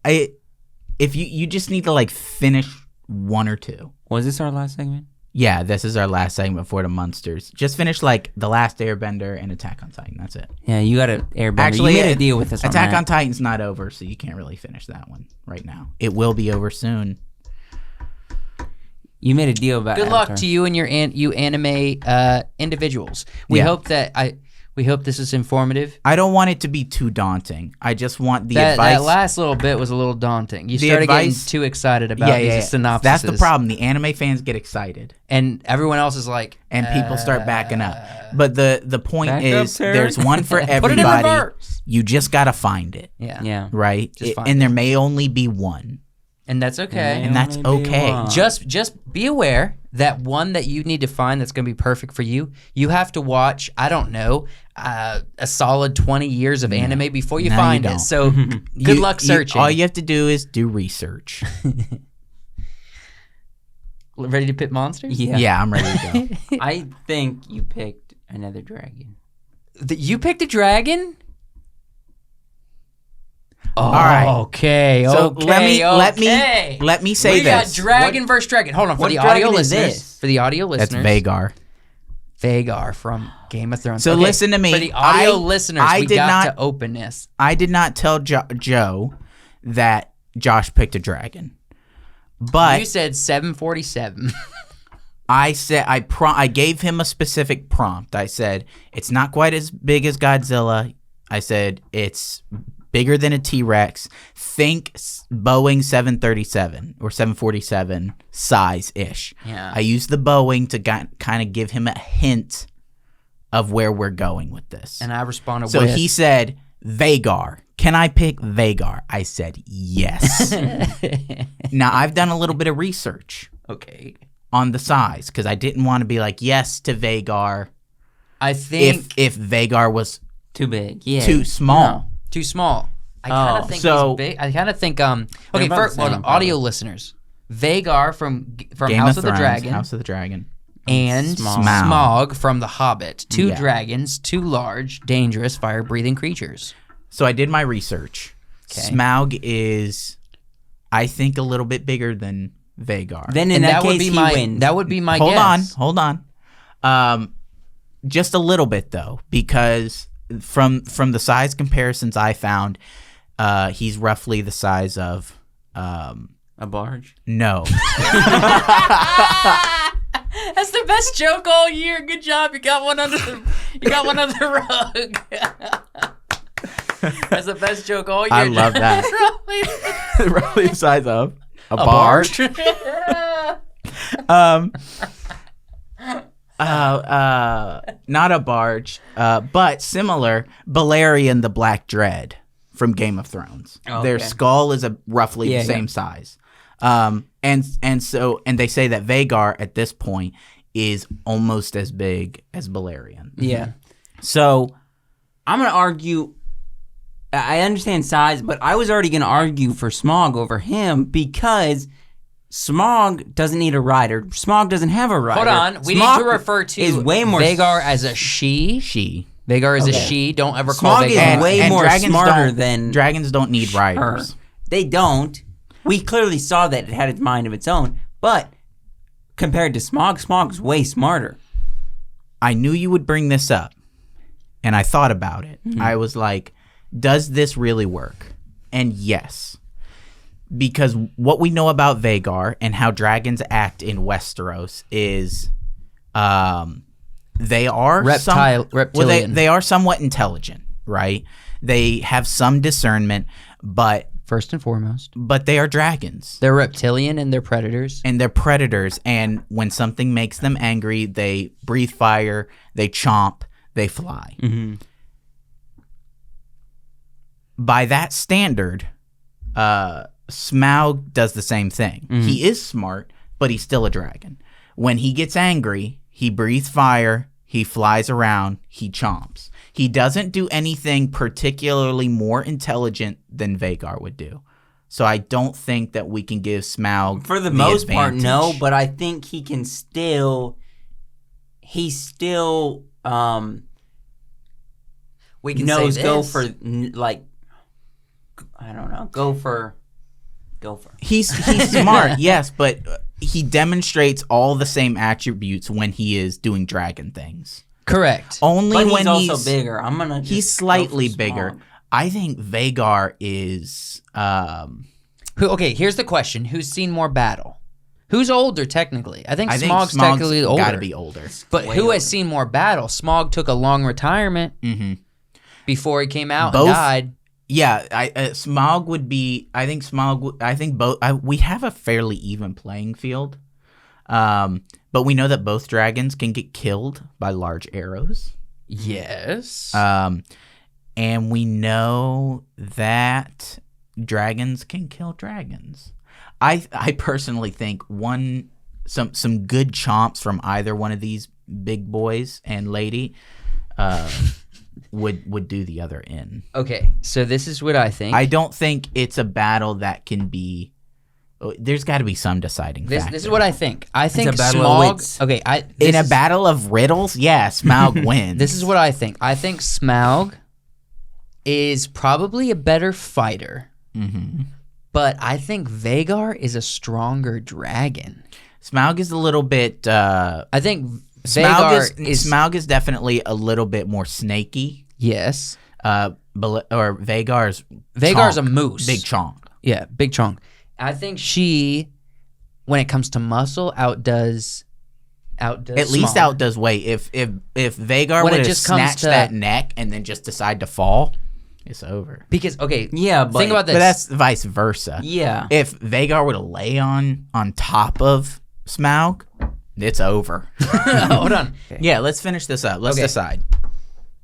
If you just need to finish one or two. Was this our last segment? Yeah, this is our last segment for the monsters. Just finished like The Last Airbender and Attack on Titan. That's it. Yeah, you got an Airbender. Actually, you made a deal with us. Attack on Titan's not over, so you can't really finish that one right now. It will be over soon. You made a deal about. Good Avatar. luck to you and your you anime individuals. We hope that we hope this is informative. I don't want it to be too daunting. I just want the That advice. last little bit was a little daunting. You The started advice- getting too excited about these synopses. That's the problem. The anime fans get excited, And everyone else is like, and people start backing up. But the point Back is, up, Terry. there's one for Put it in everybody. reverse. You just gotta find it, Yeah. Yeah. right? Just find And there may only be one, And that's okay. and that's Only be okay. one. Just be aware that one that you need to find that's going to be perfect for you, you have to watch, I don't know, a solid 20 years of anime before you No, find you it. don't. So good luck searching. All you have to do is do research. Ready to pit monsters? Yeah, I'm ready to go. I think you picked another dragon. You picked a dragon? Oh, All right. Okay. So Okay. let me say We got this. dragon versus dragon. Hold on, for what the audio dragon is listeners. this? For the audio That's listeners. Vagar. Vagar from Game of Thrones. So Okay, listen to me. For the audio I- listeners, I we did got not- to open this. I did not tell Joe that Josh picked a dragon, but You said 747. I said I gave him a specific prompt. I said it's not quite as big as Godzilla. I said it's bigger than a T-Rex. Think Boeing 737 or 747 size-ish. Yeah. I used the Boeing to kind of give him a hint of where we're going with this. And I responded So with... he said, Vagar. Can I pick Vagar? I said, yes. Now, I've done a little bit of research Okay. on the size because I didn't want to be like, yes to Vagar I think... if Vagar was Too big. Yeah. too small. No, too small. I kind of think so- he's big. I kind of think... Okay, about first, the same, audio listeners. Vagar from Game House of of the Thrones, Dragon. House of the Dragon. And Smaug. Smaug from The Hobbit. Two Yeah. dragons, two large, dangerous, fire-breathing creatures. So I did my research. Okay. Smaug is, I think, a little bit bigger than Vagar. Then in And that would case, be he my wins. that would be my hold guess. on. Just a little bit though, because from the size comparisons I found, he's roughly the size of a barge. no. That's the best joke all year. Good job. You got one under the rug. That's the best joke all year. I love that. Roughly the size of a barge. Not a barge, but similar. Balerion the Black Dread from Game of Thrones. Oh, Their okay. skull is roughly Yeah, the same size. And they say that Vagar at this point is almost as big as Balerion. Yeah. So I'm going to argue. I understand size, but I was already going to argue for Smaug over him because Smaug doesn't need a rider. Smaug doesn't have a rider. Hold on. We Smaug need to refer to is way more Vagar as a she. she. Vagar is a she. Don't ever call Smaug Vagar. is way more smarter don't- than dragons don't need her. riders. They don't. We clearly saw that it had its mind of its own, but compared to Smaug, Smog's way smarter. I knew you would bring this up, and I thought about it. Mm-hmm. I was like, does this really work? And yes. Because what we know about Vagar and how dragons act in Westeros is they are reptilian. they are somewhat intelligent, right? They have some discernment, but First and foremost, they are dragons. they're reptilian and they're predators. And they're predators, and when something makes them angry, they breathe fire, they chomp, they fly. Mm-hmm. By that standard, Smaug does the same thing. Mm-hmm. He is smart, but he's still a dragon. When he gets angry, he breathes fire, he flies around, he chomps. He doesn't do anything particularly more intelligent than Vagar would do. So I don't think that we can give Smaug For the most part, advantage. no, but I think he can still. He still We can knows say go this. for like. I don't know. Go for. He's smart, yes, but he demonstrates all the same attributes when he is doing dragon things. Correct. Only but when he's also bigger. He's slightly bigger. I think Vagar is. Okay, here's the question: who's seen more battle? Who's older technically? I think Smaug's technically older. Got to be older. But who has seen more battle? Smaug took a long retirement before he came out and died. Yeah, Smaug would be. I think Smaug. I think both. We have a fairly even playing field, but we know that both dragons can get killed by large arrows. Yes. And we know that dragons can kill dragons. I personally think some good chomps from either one of these big boys and lady would do the other in. Okay, so this is what I think. I don't think it's a battle that can be. There's got to be some deciding factor. This is what I think. I think a battle of Smaug. wits. Okay, in a battle of riddles, yeah, Smaug wins. This is what I think. I think Smaug is probably a better fighter. But I think Vagar is a stronger dragon. Smaug is a little bit. I think Smaug is definitely a little bit more snaky. Yes. Or Vagar's a moose. Big chonk. Yeah, big chonk. I think she, when it comes to muscle, outdoes. At least outdoes weight. If Vagar would have snatched that neck and then just decide to fall, it's over. Because think about this. But that's vice versa. Yeah. If Vagar were to lay on top of Smaug, it's over. Hold on. Okay. Yeah, let's finish this up. Let's decide.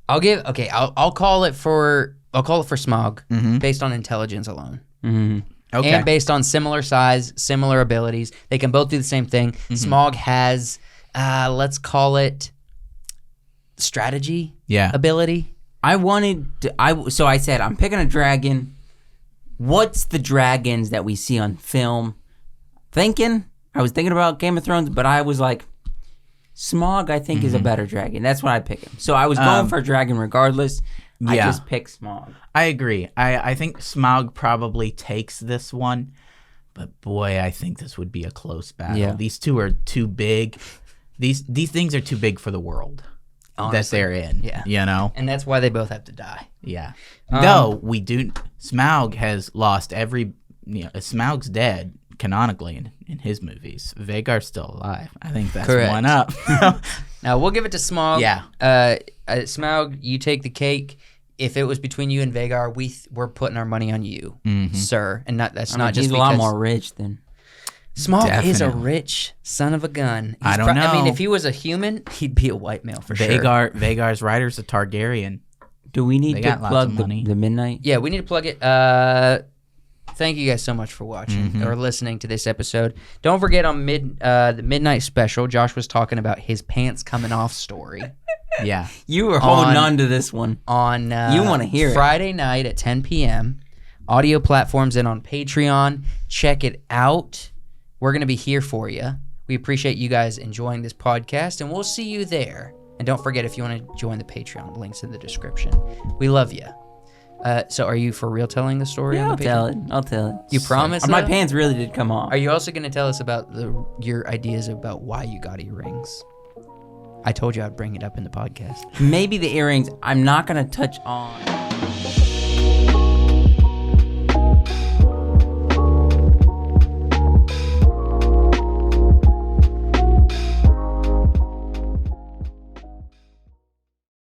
I'll call it for Smaug based on intelligence alone. Okay. And based on similar size, similar abilities. They can both do the same thing. Smaug has let's call it strategy ability. So I said, I'm picking a dragon. What's the dragons that we see on film? I was thinking about Game of Thrones, but I was like, Smaug, I think, is a better dragon. That's why I pick him. So I was going for a dragon regardless. I just picked Smaug. I agree. I think Smaug probably takes this one, but boy, I think this would be a close battle. Yeah. These two are too big. These things are too big for the world. Honestly, that they're in. Yeah. You know? And that's why they both have to die. Yeah. Though Smaug has lost Smaug's dead canonically in his movies. Vagar's still alive. I think that's one up. Now we'll give it to Smaug. Yeah. Smaug, you take the cake. If it was between you and Vagar, we're putting our money on you, sir. And not just he's a lot more rich than Smaug is a rich son of a gun. I don't know. I mean, if he was a human, he'd be a white male for sure. Vagar's rider's a Targaryen. Do we need to plug the midnight? Yeah, we need to plug it. Thank you guys so much for watching or listening to this episode. Don't forget on the midnight special, Josh was talking about his pants coming off story. Yeah. You were holding on to this one. On you want to hear Friday night at 10 p.m. Audio platforms and on Patreon. Check it out. We're going to be here for you. We appreciate you guys enjoying this podcast, and we'll see you there. And don't forget, if you want to join the Patreon, links in the description. We love you. So are you for real telling the story? Yeah, on the Patreon? I'll tell it. You promise? My pants really did come off. Are you also going to tell us about your ideas about why you got earrings? I told you I'd bring it up in the podcast. Maybe the earrings I'm not going to touch on.